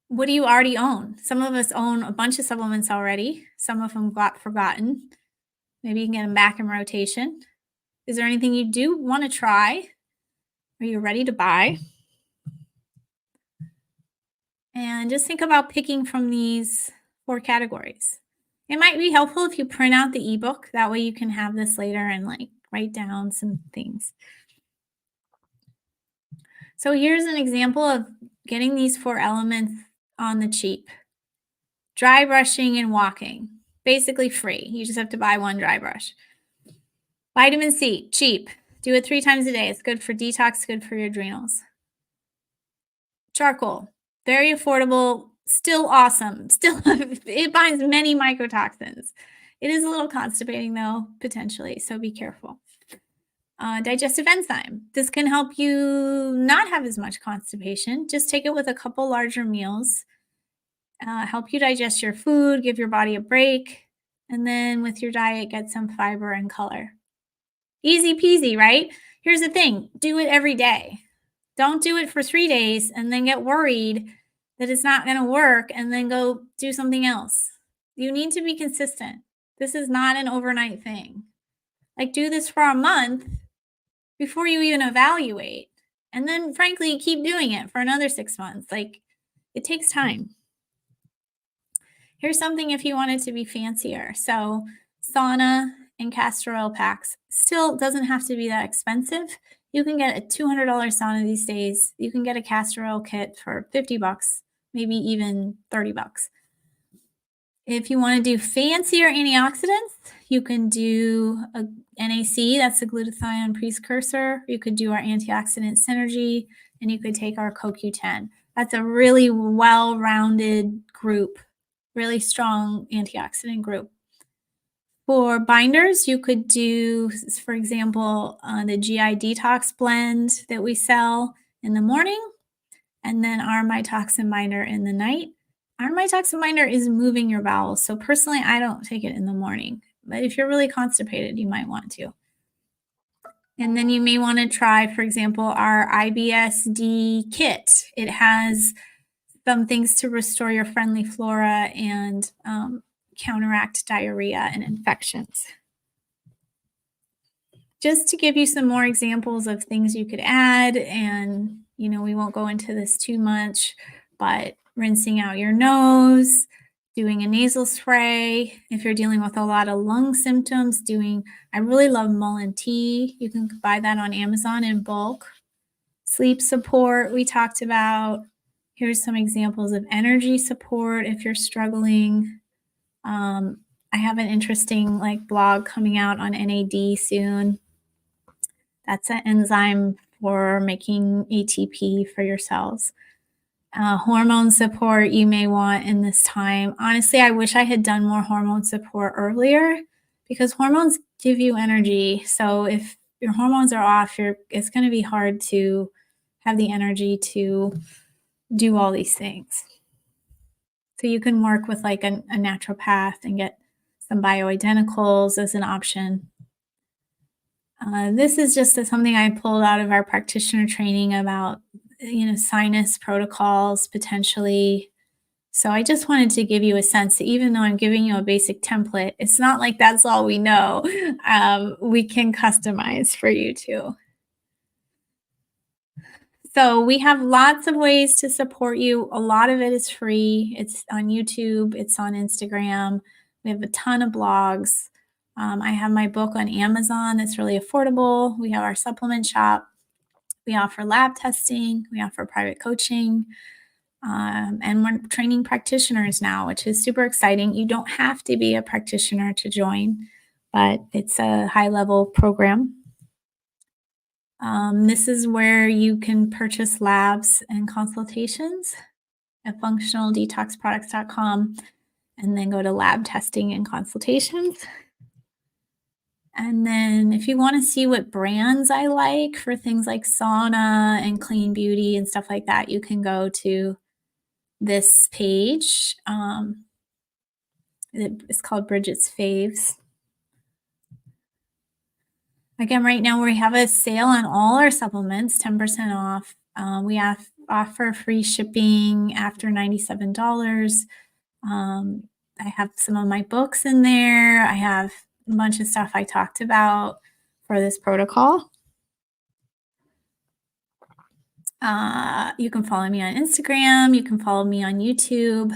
What do you already own? Some of us own a bunch of supplements already. Some of them got forgotten. Maybe you can get them back in rotation. Is there anything you do want to try? Are you ready to buy? And just think about picking from these 4 categories. It might be helpful if you print out the ebook. That way you can have this later and like write down some things. So here's an example of getting these 4 elements on the cheap. Dry brushing and walking, basically free. You just have to buy one dry brush. Vitamin C, cheap. Do it 3 times a day. It's good for detox, good for your adrenals. Charcoal, very affordable, still awesome. Still, it binds many mycotoxins. It is a little constipating though, potentially, so be careful. Digestive enzyme. This can help you not have as much constipation. Just take it with a couple larger meals. Help you digest your food, give your body a break, and then with your diet, get some fiber and color. Easy peasy, right? Here's the thing, do it every day. Don't do it for 3 days and then get worried that it's not going to work and then go do something else. You need to be consistent. This is not an overnight thing. Like, do this for a month before you even evaluate. And then, frankly, keep doing it for another 6 months. Like, it takes time. Here's something if you want it to be fancier. So, sauna and castor oil packs still doesn't have to be that expensive. You can get a $200 sauna these days. You can get a castor oil kit for $50, maybe even $30. If you want to do fancier antioxidants, you can do a NAC, that's a glutathione precursor. You could do our antioxidant synergy, and you could take our CoQ10. That's a really well-rounded group, really strong antioxidant group. For binders, you could do, for example, the GI Detox blend that we sell in the morning, and then our mytoxin binder in the night. Our mytoxin binder is moving your bowels. So personally, I don't take it in the morning. But if you're really constipated, you might want to. And then you may want to try, for example, our IBSD kit. It has some things to restore your friendly flora and counteract diarrhea and infections. Just to give you some more examples of things you could add, and we won't go into this too much, but rinsing out your nose, doing a nasal spray. If you're dealing with a lot of lung symptoms, I really love mullein tea. You can buy that on Amazon in bulk. Sleep support, we talked about. Here's some examples of energy support if you're struggling. I have an interesting blog coming out on NAD soon. That's an enzyme for making ATP for your cells. Hormone support you may want in this time. Honestly, I wish I had done more hormone support earlier because hormones give you energy. So if your hormones are off, it's going to be hard to have the energy to do all these things. So you can work with like a naturopath and get some bioidenticals as an option. This is just something I pulled out of our practitioner training about, sinus protocols potentially. So I just wanted to give you a sense that even though I'm giving you a basic template, it's not like that's all we know. We can customize for you too. So we have lots of ways to support you. A lot of it is free. It's on YouTube, it's on Instagram. We have a ton of blogs. I have my book on Amazon that's really affordable. We have our supplement shop. We offer lab testing. We offer private coaching. And we're training practitioners now, which is super exciting. You don't have to be a practitioner to join, but it's a high level program. This is where you can purchase labs and consultations at functionaldetoxproducts.com and then go to lab testing and consultations. And then if you want to see what brands I like for things like sauna and clean beauty and stuff like that, you can go to this page. It's called Bridget's Faves. Again, right now we have a sale on all our supplements, 10% off. We offer free shipping after $97. I have some of my books in there. I have a bunch of stuff I talked about for this protocol. You can follow me on Instagram. You can follow me on YouTube.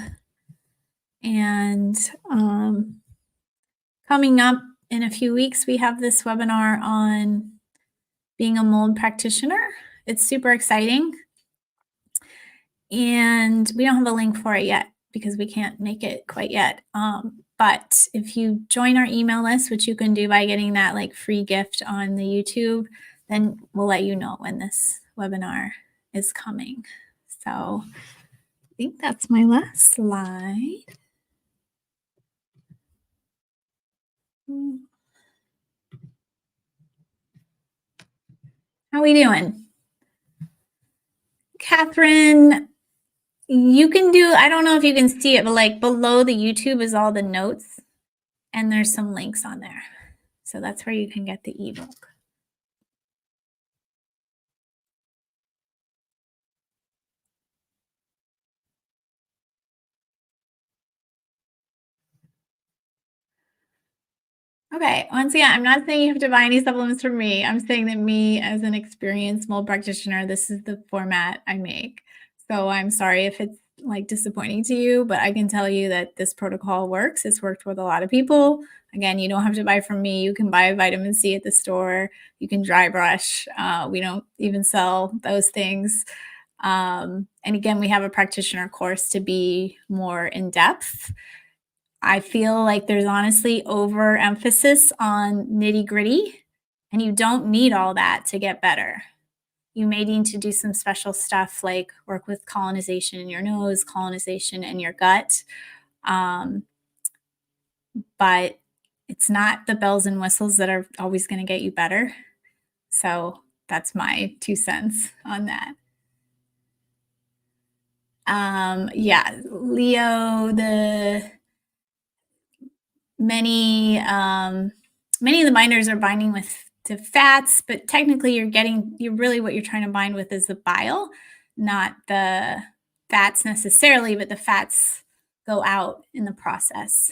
And coming up in a few weeks, we have this webinar on being a mold practitioner. It's super exciting. And we don't have a link for it yet because we can't make it quite yet. But if you join our email list, which you can do by getting that like free gift on the YouTube, then we'll let you know when this webinar is coming. So I think that's my last slide. How are we doing? Catherine, you can do, I don't know if you can see it, but like below the YouTube is all the notes and there's some links on there. So that's where you can get the ebook. Okay, once again, I'm not saying you have to buy any supplements from me. I'm saying that me as an experienced mold practitioner, this is the format I make. So I'm sorry if it's like disappointing to you, but I can tell you that this protocol works. It's worked with a lot of people. Again, you don't have to buy from me. You can buy vitamin C at the store. You can dry brush. We don't even sell those things. And again, we have a practitioner course to be more in depth. I feel like there's honestly overemphasis on nitty gritty, and you don't need all that to get better. You may need to do some special stuff like work with colonization in your nose, colonization in your gut. But it's not the bells and whistles that are always going to get you better. So that's my 2 cents on that. Yeah, Leo, many of the binders are binding to fats, but technically you're really what you're trying to bind with is the bile, not the fats necessarily, but the fats go out in the process.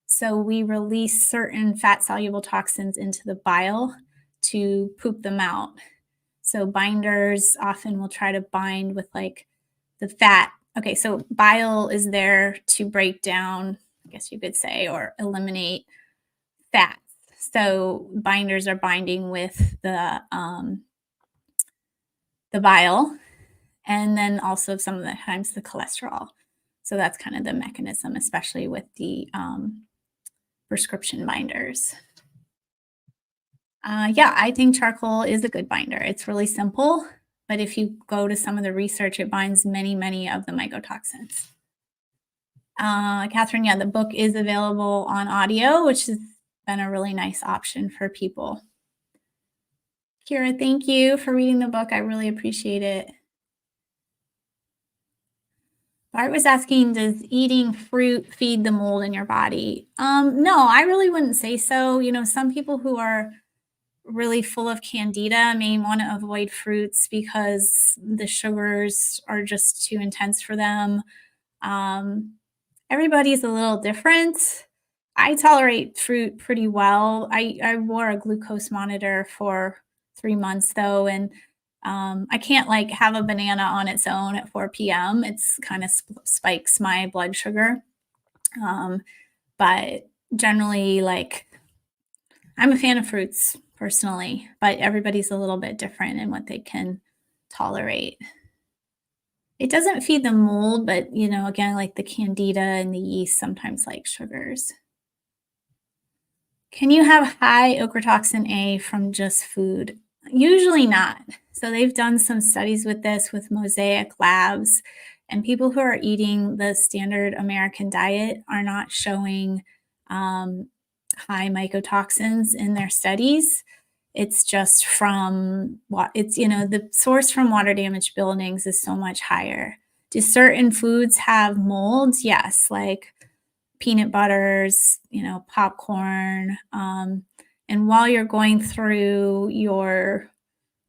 So we release certain fat soluble toxins into the bile to poop them out. So binders often will try to bind with like the fat. Okay, so bile is there to break down, I guess you could say, or eliminate fats. So binders are binding with the bile, and then also some of the times the cholesterol. So that's kind of the mechanism, especially with the prescription binders. Yeah, I think charcoal is a good binder. It's really simple, but if you go to some of the research, it binds many, many of the mycotoxins. Catherine, yeah, the book is available on audio, which has been a really nice option for people. Kira, thank you for reading the book. I really appreciate it. Bart was asking, does eating fruit feed the mold in your body? No, I really wouldn't say so. Some people who are really full of candida may want to avoid fruits because the sugars are just too intense for them. Um, Everybody's a little different. I tolerate fruit pretty well. I wore a glucose monitor for 3 months though, and I can't like have a banana on its own at 4 p.m. It's kind of spikes my blood sugar. Um, but generally, like I'm a fan of fruits personally, but everybody's a little bit different in what they can tolerate. It doesn't feed the mold, but again, like the candida and the yeast sometimes like sugars. Can you have high ochratoxin A from just food? Usually not. So they've done some studies with this with Mosaic Labs, and people who are eating the standard American diet are not showing um, high mycotoxins in their studies. It's just from what it's, the source from water damaged buildings is so much higher. Do certain foods have molds? Yes, like peanut butters, popcorn. And while you're going through your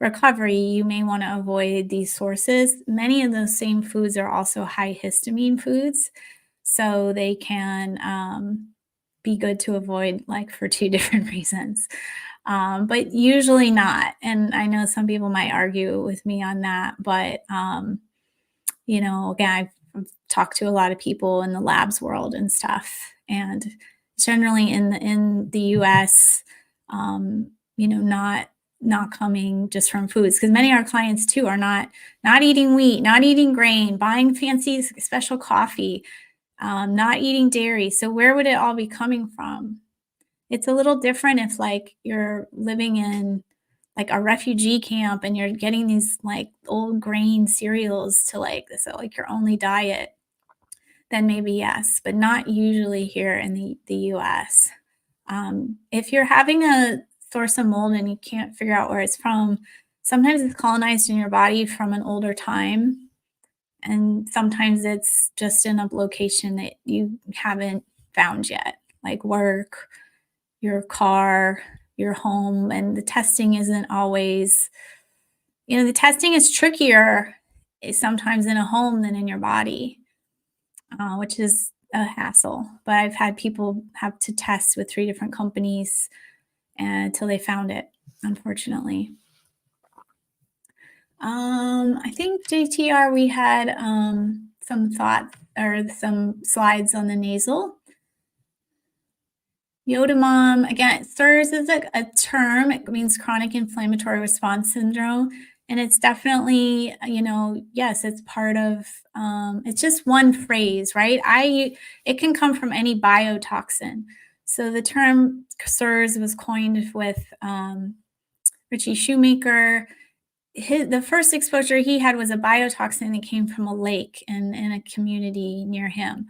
recovery, you may want to avoid these sources. Many of those same foods are also high histamine foods, so they can be good to avoid, like for two different reasons. But usually not. And I know some people might argue with me on that, but again, I've talked to a lot of people in the labs world and stuff, and generally in the U.S., not coming just from foods because many of our clients too are not eating wheat, not eating grain, buying fancy special coffee, not eating dairy. So where would it all be coming from? It's a little different if like you're living in like a refugee camp and you're getting these like old grain cereals to like so like your only diet, then maybe yes, but not usually here in the US. If you're having a source of mold and you can't figure out where it's from, sometimes it's colonized in your body from an older time. And sometimes it's just in a location that you haven't found yet, like work, your car, your home, and the testing isn't always, the testing is trickier sometimes in a home than in your body, which is a hassle. But I've had people have to test with 3 different companies until they found it, unfortunately. I think JTR, we had some thoughts or some slides on the nasal. Yodamom, again, SIRS is a term. It means chronic inflammatory response syndrome. And it's definitely, yes, it's part of, it's just one phrase, right? It can come from any biotoxin. So the term SIRS was coined with Richie Shoemaker. The first exposure he had was a biotoxin that came from a lake in a community near him.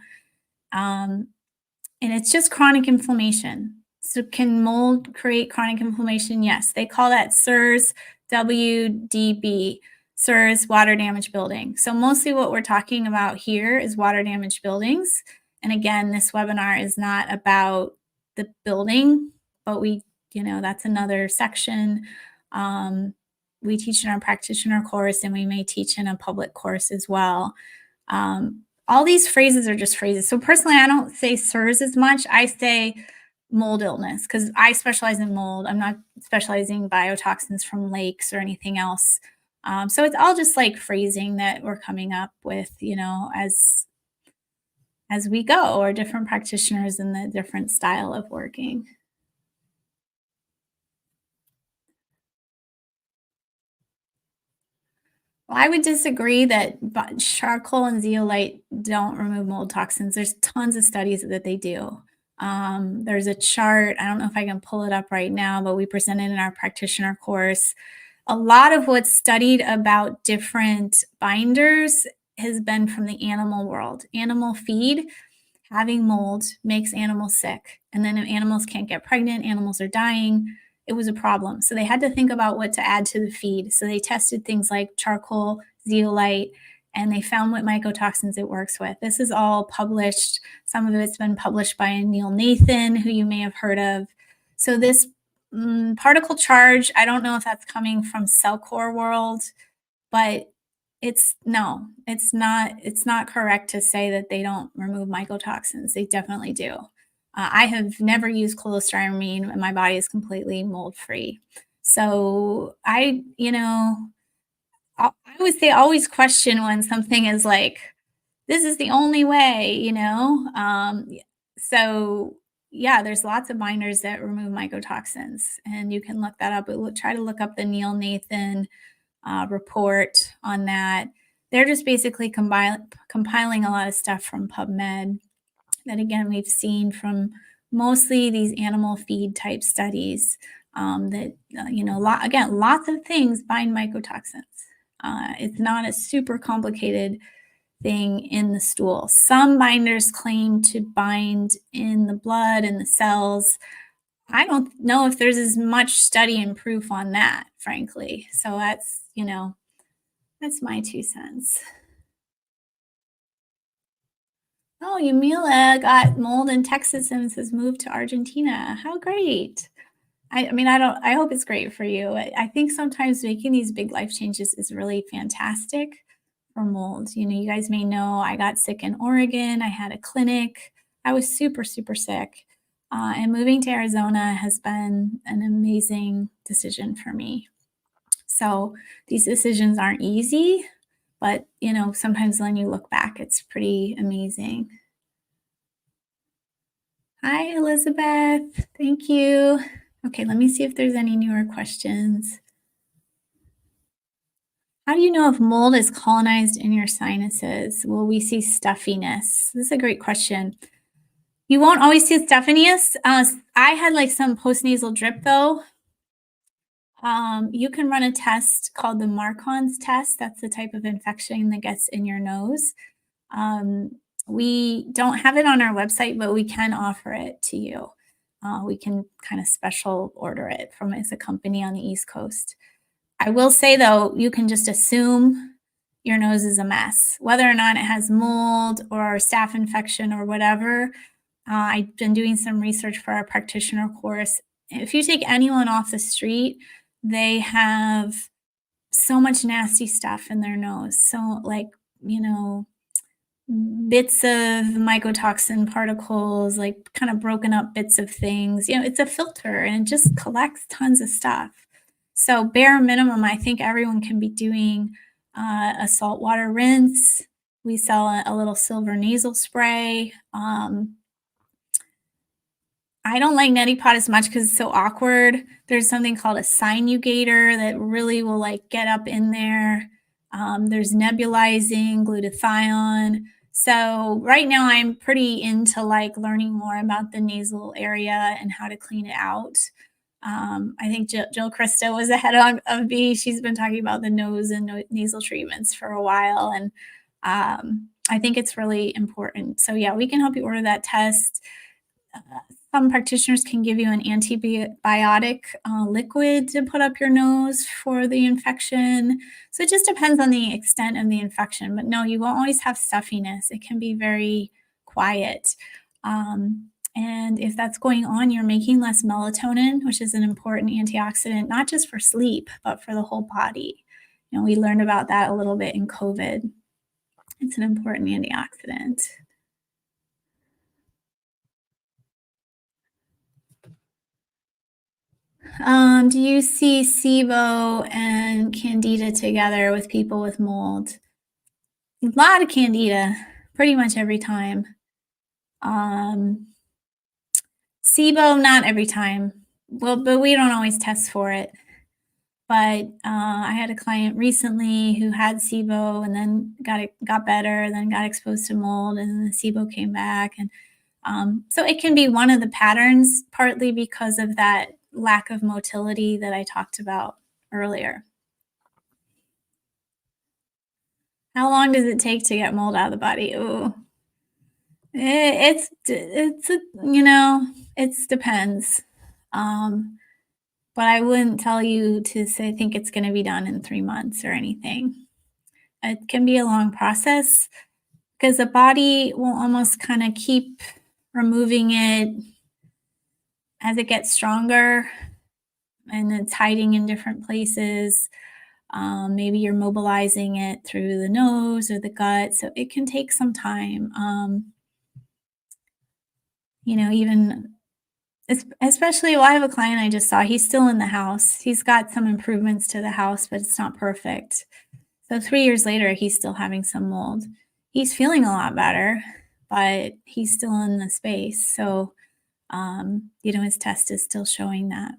And it's just chronic inflammation. So can mold create chronic inflammation? Yes. They call that SIRS WDB, SIRS water damage building. So mostly what we're talking about here is water damage buildings. And again, this webinar is not about the building, but that's another section. We teach in our practitioner course and we may teach in a public course as well. All these phrases are just phrases. So personally, I don't say SIRS as much. I say mold illness because I specialize in mold. I'm not specializing biotoxins from lakes or anything else. So it's all just like phrasing that we're coming up with, as we go, or different practitioners and the different style of working. Well, I would disagree that charcoal and zeolite don't remove mold toxins. There's tons of studies that they do. There's a chart. I don't know if I can pull it up right now, but we presented in our practitioner course. A lot of what's studied about different binders has been from the animal world. Animal feed, having mold makes animals sick. And then if animals can't get pregnant, animals are dying. it was a problem. So they had to think about what to add to the feed. So they tested things like charcoal, zeolite, and they found what mycotoxins it works with. This is all published. Some of it's been published by Neil Nathan, who you may have heard of. So this particle charge, I don't know if that's coming from Cellcore World, but it's no, it's not correct to say that they don't remove mycotoxins. They definitely do. I have never used cholestyramine, and my body is completely mold free. So I would say always question when something is like, this is the only way. So yeah, there's lots of binders that remove mycotoxins, and you can look that up. But try to look up the Neil Nathan report on that. They're just basically compiling a lot of stuff from PubMed that, again, we've seen from mostly these animal feed type studies that, again, lots of things bind mycotoxins. It's not a super complicated thing in the stool. Some binders claim to bind in the blood and the cells. I don't know if there's as much study and proof on that, frankly. So that's my 2 cents. Oh, Yamila got mold in Texas and has moved to Argentina. How great. I mean, I hope it's great for you. I think sometimes making these big life changes is really fantastic for mold. You guys may know I got sick in Oregon. I had a clinic. I was super, super sick. And moving to Arizona has been an amazing decision for me. So these decisions aren't easy, but sometimes when you look back, it's pretty amazing. Hi, Elizabeth. Thank you. Okay, let me see if there's any newer questions. How do you know if mold is colonized in your sinuses? Will we see stuffiness? This is a great question. You won't always see stuffiness. I had like some postnasal drip though. You can run a test called the Marcon's test. That's the type of infection that gets in your nose. We don't have it on our website, but we can offer it to you. We can kind of special order it from as a company on the East Coast. I will say though, you can just assume your nose is a mess, whether or not it has mold or staph infection or whatever. I've been doing some research for our practitioner course. If you take anyone off the street, they have so much nasty stuff in their nose. So, like, bits of mycotoxin particles, like kind of broken up bits of things. It's a filter and it just collects tons of stuff. So, bare minimum, I think everyone can be doing a saltwater rinse. We sell a little silver nasal spray. I don't like neti pot as much because it's so awkward. There's something called a sinugator that really will like get up in there. There's nebulizing, glutathione. So right now I'm pretty into like learning more about the nasal area and how to clean it out. I think Jill Christo was ahead of me. She's been talking about the nose and nasal treatments for a while. And I think it's really important. So yeah, we can help you order that test. Some practitioners can give you an antibiotic liquid to put up your nose for the infection. So it just depends on the extent of the infection. But no, you won't always have stuffiness. It can be very quiet. And if that's going on, you're making less melatonin, which is an important antioxidant, not just for sleep, but for the whole body. We learned about that a little bit in COVID. It's an important antioxidant. Do you see SIBO and Candida together with people with mold? A lot of Candida, pretty much every time. SIBO, not every time. Well, but we don't always test for it. But I had a client recently who had SIBO and then got better, then got exposed to mold, and then the SIBO came back. And so it can be one of the patterns, partly because of that lack of motility that I talked about earlier. How long does it take to get mold out of the body? Ooh, it's it depends. but I wouldn't tell you to say think it's gonna be done in 3 months or anything. It can be a long process because the body will almost kinda keep removing it as it gets stronger, and it's hiding in different places. Maybe you're mobilizing it through the nose or the gut, so it can take some time. Even especially, well, I have a client I just saw. He's still in the house. He's got some improvements to the house, but it's not perfect. So 3 years later, he's still having some mold. He's feeling a lot better, but he's still in the space. So, his test is still showing that.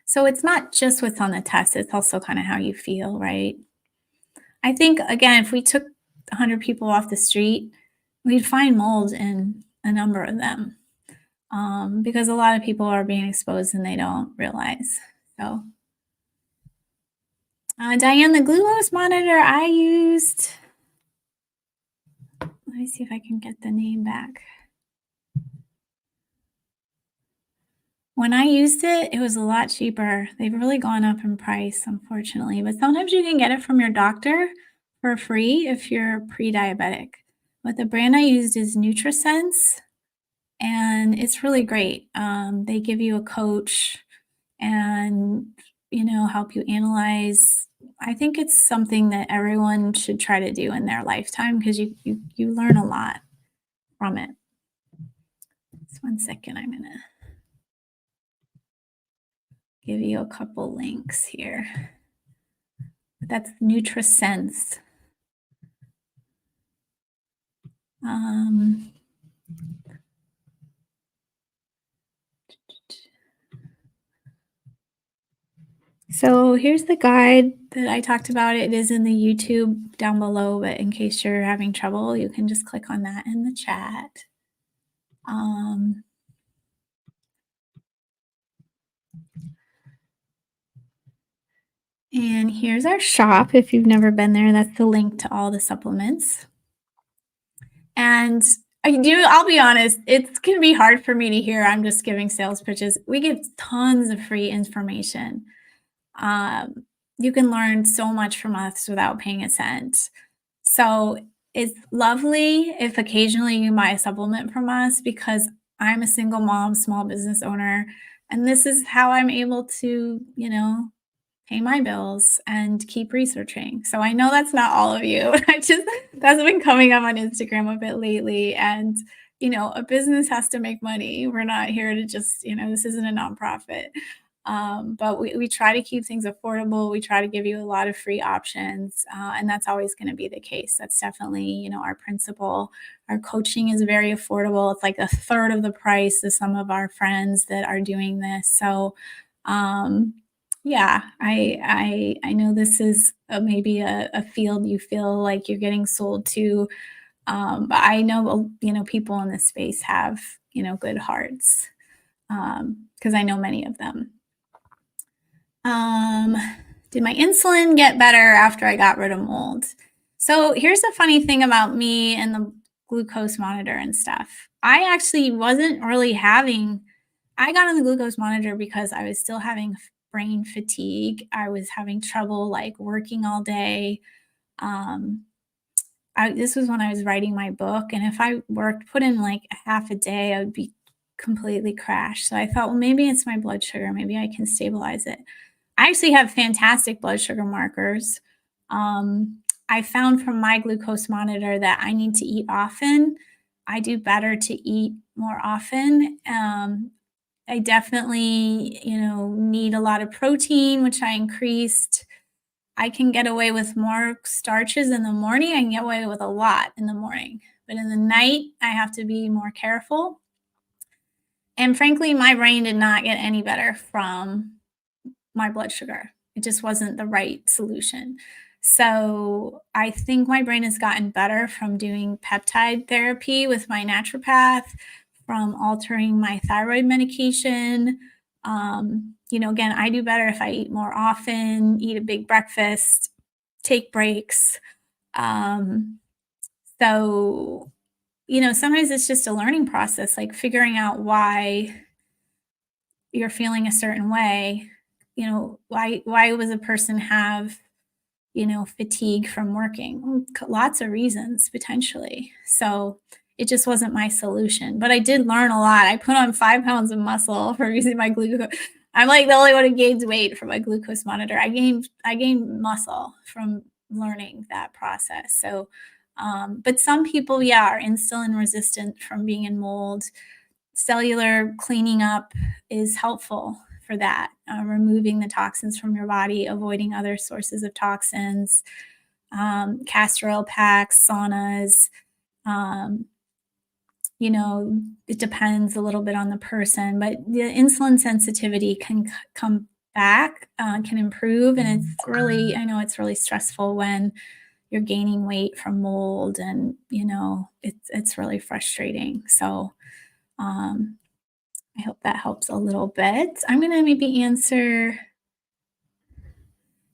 So it's not just what's on the test, it's also kind of how you feel, right? I think, again, if we took 100 people off the street, we'd find mold in a number of them, because a lot of people are being exposed and they don't realize. So, Diane, the glucose monitor I used, let me see if I can get the name back. When I used it, it was a lot cheaper. They've really gone up in price, unfortunately, but sometimes you can get it from your doctor for free if you're pre-diabetic. But the brand I used is NutriSense, and it's really great. They give you a coach and, help you analyze. I think it's something that everyone should try to do in their lifetime because you learn a lot from it. Just 1 second, I'm gonna give you a couple links here. That's NutriSense. Um, so here's the guide that I talked about. It is in the YouTube down below, but in case you're having trouble, you can just click on that in the chat. Um, and here's our shop. If you've never been there, that's the link to all the supplements. And I'll be honest, it can be hard for me to hear I'm just giving sales pitches. We give tons of free information. Um, you can learn so much from us without paying a cent. So it's lovely if occasionally you buy a supplement from us because I'm a single mom, small business owner, and this is how I'm able to, pay my bills and keep researching. So I know that's not all of you. That's been coming up on Instagram a bit lately. And, a business has to make money. We're not here to just, this isn't a nonprofit. But we try to keep things affordable. We try to give you a lot of free options. And that's always going to be the case. That's definitely, our principle. Our coaching is very affordable. It's like a third of the price of some of our friends that are doing this. So, yeah, I know this is maybe a field you feel like you're getting sold to, but I know people in this space have good hearts, because I know many of them. Um, did my insulin get better after I got rid of mold? So here's the funny thing about me and the glucose monitor and stuff. I actually wasn't really having. I got on the glucose monitor because I was still having brain fatigue. I was having trouble like working all day. Um, this was when I was writing my book, and if I put in like a half a day, I would be completely crashed. So I thought, well, maybe it's my blood sugar. Maybe I can stabilize it. I actually have fantastic blood sugar markers. I found from my glucose monitor that I need to eat often. I do better to eat more often. I definitely, need a lot of protein, which I increased. I can get away with more starches in the morning. I can get away with a lot in the morning, but in the night, I have to be more careful. And frankly, my brain did not get any better from my blood sugar. It just wasn't the right solution. So I think my brain has gotten better from doing peptide therapy with my naturopath, from altering my thyroid medication. Again, I do better if I eat more often, eat a big breakfast, take breaks. Um, so, sometimes it's just a learning process, like figuring out why you're feeling a certain way, why was a person have, fatigue from working? Lots of reasons potentially. So it just wasn't my solution. But I did learn a lot. I put on 5 pounds of muscle from using my glucose. I'm like the only one who gains weight from my glucose monitor. I gained muscle from learning that process. So, but some people, yeah, are insulin resistant from being in mold. Cellular cleaning up is helpful for that, removing the toxins from your body, avoiding other sources of toxins, castor oil packs, saunas. Um, it depends a little bit on the person, but the insulin sensitivity can come back, can improve. And I know it's really stressful when you're gaining weight from mold, and, it's really frustrating. So, um, I hope that helps a little bit. I'm going to maybe answer.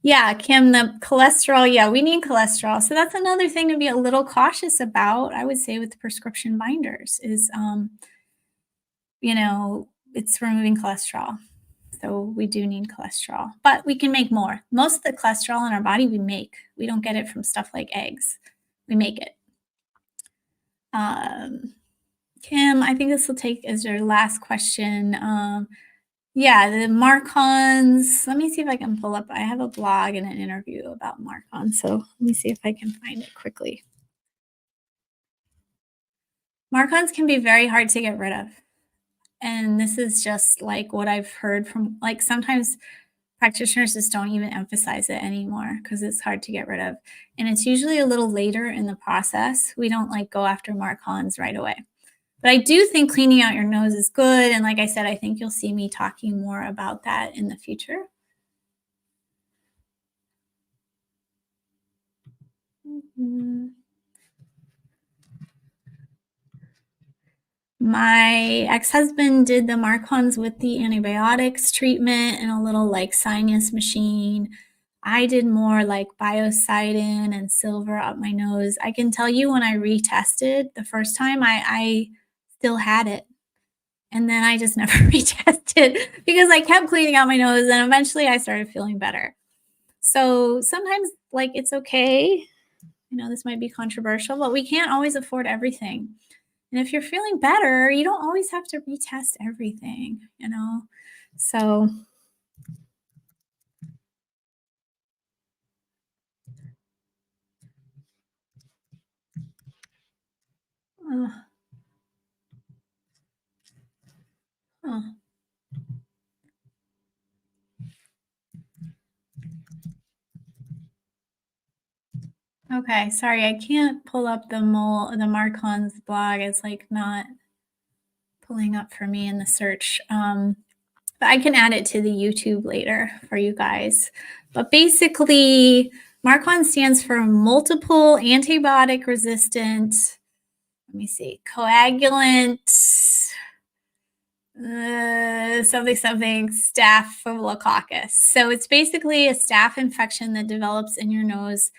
Yeah, Kim, the cholesterol. Yeah, we need cholesterol. So that's another thing to be a little cautious about, I would say, with prescription binders is, it's removing cholesterol. So we do need cholesterol, but we can make more. Most of the cholesterol in our body we make. We don't get it from stuff like eggs. We make it. Kim, I think this will take as your last question. Yeah, the Marcons. Let me see if I can pull up. I have a blog and an interview about Marcons. So let me see if I can find it quickly. Marcons can be very hard to get rid of. And this is just like what I've heard from, like, sometimes practitioners just don't even emphasize it anymore because it's hard to get rid of. And it's usually a little later in the process. We don't like go after Marcons right away. But I do think cleaning out your nose is good. And like I said, I think you'll see me talking more about that in the future. My ex-husband did the Marcons with the antibiotics treatment and a little like sinus machine. I did more like biocidin and silver up my nose. I can tell you when I retested the first time, I still had it. And then I just never retested because I kept cleaning out my nose, and eventually I started feeling better. So sometimes, like, it's okay. This might be controversial, but we can't always afford everything. And if you're feeling better, you don't always have to retest everything. So, uh, huh. Okay, sorry, I can't pull up the Marcon's blog. It's like not pulling up for me in the search. But I can add it to the YouTube later for you guys. But basically, Marcon stands for multiple antibiotic resistant, let me see, coagulant, something staphylococcus. So it's basically a staph infection that develops in your nose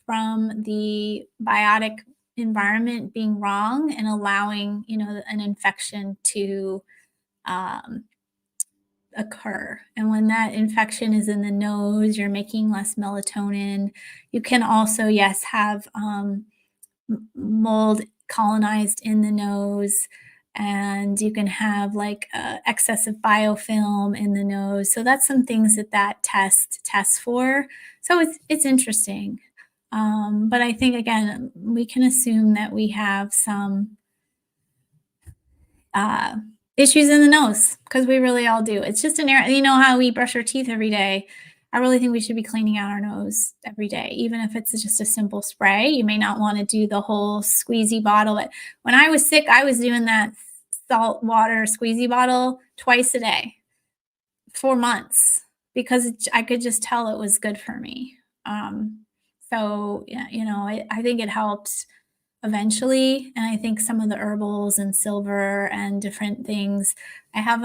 from the biotic environment being wrong and allowing, an infection to occur. And when that infection is in the nose, you're making less melatonin. You can also, yes, have mold colonized in the nose, and you can have like excessive biofilm in the nose. So that's some things that test tests for. So it's interesting. But I think, again, we can assume that we have some uh, issues in the nose because we really all do. It's just an air. You know how we brush our teeth every day. I really think we should be cleaning out our nose every day, even if it's just a simple spray. You may not want to do the whole squeezy bottle. But when I was sick, I was doing that salt water squeezy bottle twice a day for months because I could just tell it was good for me. So yeah, I think it helps eventually. And I think some of the herbals and silver and different things, I have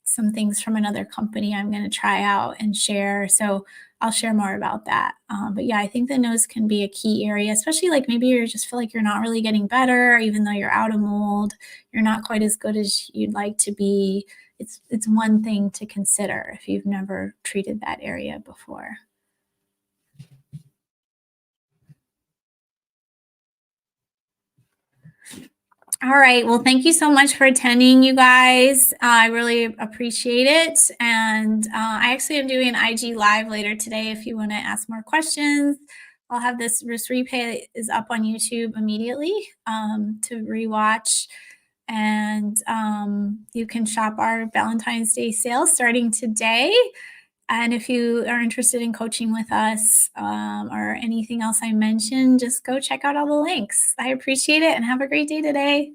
some things from another company I'm going to try out and share. So I'll share more about that. But yeah, I think the nose can be a key area, especially like maybe you just feel like you're not really getting better, even though you're out of mold, you're not quite as good as you'd like to be. it's one thing to consider if you've never treated that area before. All right. Well, thank you so much for attending, you guys. I really appreciate it. And I actually am doing an IG live later today if you want to ask more questions. I'll have this replay is up on YouTube immediately to rewatch. And you can shop our Valentine's Day sale starting today. And if you are interested in coaching with us or anything else I mentioned, just go check out all the links. I appreciate it and have a great day today.